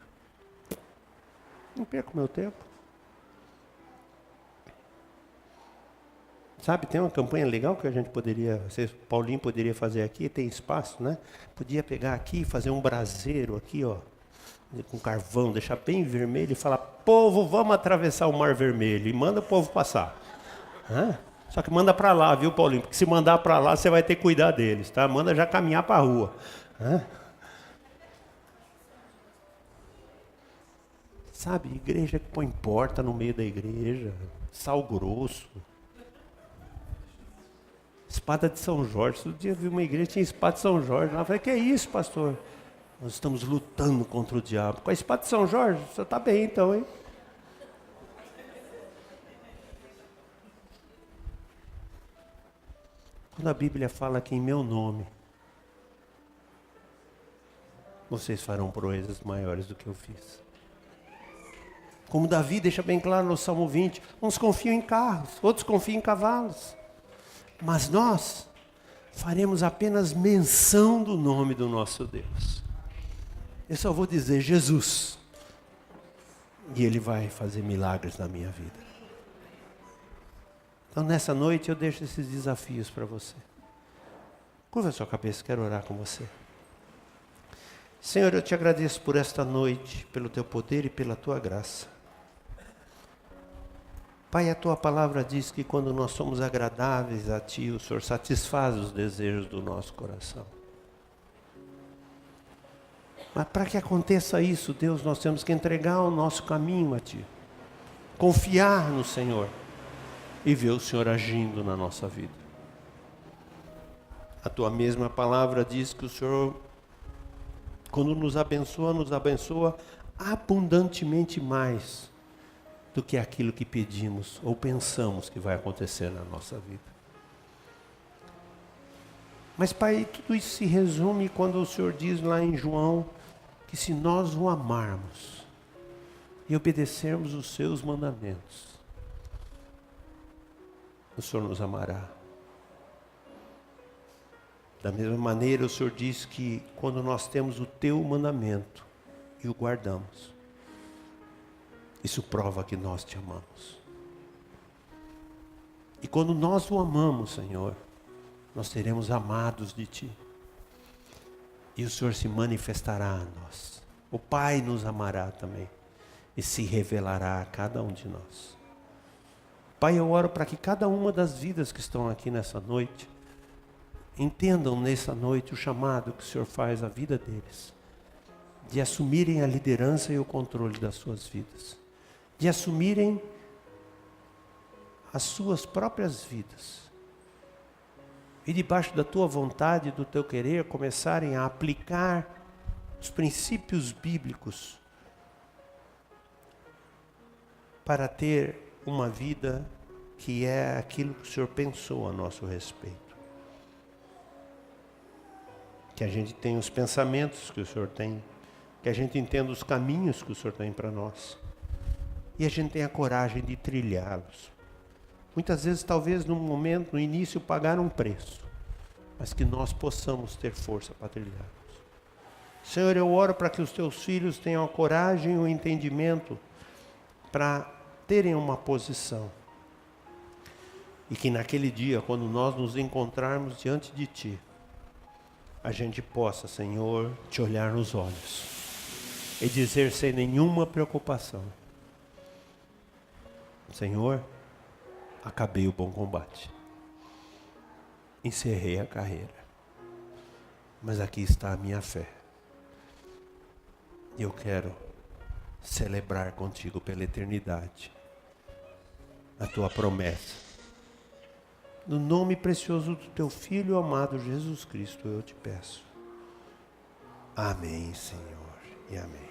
Não perco meu tempo. Sabe, tem uma campanha legal que a gente poderia, Paulinho poderia fazer aqui, tem espaço, né? Podia pegar aqui e fazer um braseiro aqui, ó, com carvão, deixar bem vermelho e falar: povo, vamos atravessar o Mar Vermelho, e manda o povo passar. Hã? Só que manda para lá, viu, Paulinho? Porque se mandar para lá, você vai ter que cuidar deles, tá? Manda já caminhar para a rua. Hã? Sabe, igreja que põe porta no meio da igreja, sal grosso, espada de São Jorge. Todo dia eu vi uma igreja que tinha espada de São Jorge. Eu falei, que é isso, pastor? Nós estamos lutando contra o diabo. Com a espada de São Jorge, você está bem então, hein? Quando a Bíblia fala que em meu nome, vocês farão proezas maiores do que eu fiz. Como Davi deixa bem claro no Salmo 20, uns confiam em carros, outros confiam em cavalos. Mas nós faremos apenas menção do nome do nosso Deus. Eu só vou dizer Jesus. E Ele vai fazer milagres na minha vida. Então nessa noite eu deixo esses desafios para você. Curva a sua cabeça, quero orar com você. Senhor, eu te agradeço por esta noite, pelo teu poder e pela tua graça. Pai, a tua palavra diz que quando nós somos agradáveis a ti, o Senhor satisfaz os desejos do nosso coração. Mas para que aconteça isso, Deus, nós temos que entregar o nosso caminho a ti. Confiar no Senhor e ver o Senhor agindo na nossa vida. A tua mesma palavra diz que o Senhor, quando nos abençoa abundantemente mais do que aquilo que pedimos ou pensamos que vai acontecer na nossa vida. Mas, Pai, tudo isso se resume quando o Senhor diz lá em João que se nós o amarmos e obedecermos os seus mandamentos, o Senhor nos amará. Da mesma maneira, o Senhor diz que quando nós temos o teu mandamento e o guardamos, isso prova que nós te amamos. E quando nós o amamos, Senhor, nós seremos amados de ti. E o Senhor se manifestará a nós. O Pai nos amará também e se revelará a cada um de nós. Pai, eu oro para que cada uma das vidas que estão aqui nessa noite entendam nessa noite o chamado que o Senhor faz à vida deles, de assumirem a liderança e o controle das suas vidas, de assumirem as suas próprias vidas e debaixo da tua vontade, do teu querer, começarem a aplicar os princípios bíblicos para ter uma vida que é aquilo que o Senhor pensou a nosso respeito. Que a gente tenha os pensamentos que o Senhor tem, que a gente entenda os caminhos que o Senhor tem para nós. E a gente tenha coragem de trilhá-los. Muitas vezes, talvez, no momento, no início, pagar um preço. Mas que nós possamos ter força para trilhá-los. Senhor, eu oro para que os teus filhos tenham a coragem e o entendimento para terem uma posição. E que naquele dia, quando nós nos encontrarmos diante de ti, a gente possa, Senhor, te olhar nos olhos e dizer sem nenhuma preocupação: Senhor, acabei o bom combate, encerrei a carreira, mas aqui está a minha fé. E eu quero celebrar contigo pela eternidade a tua promessa. No nome precioso do teu Filho amado Jesus Cristo, eu te peço. Amém, Senhor, e amém.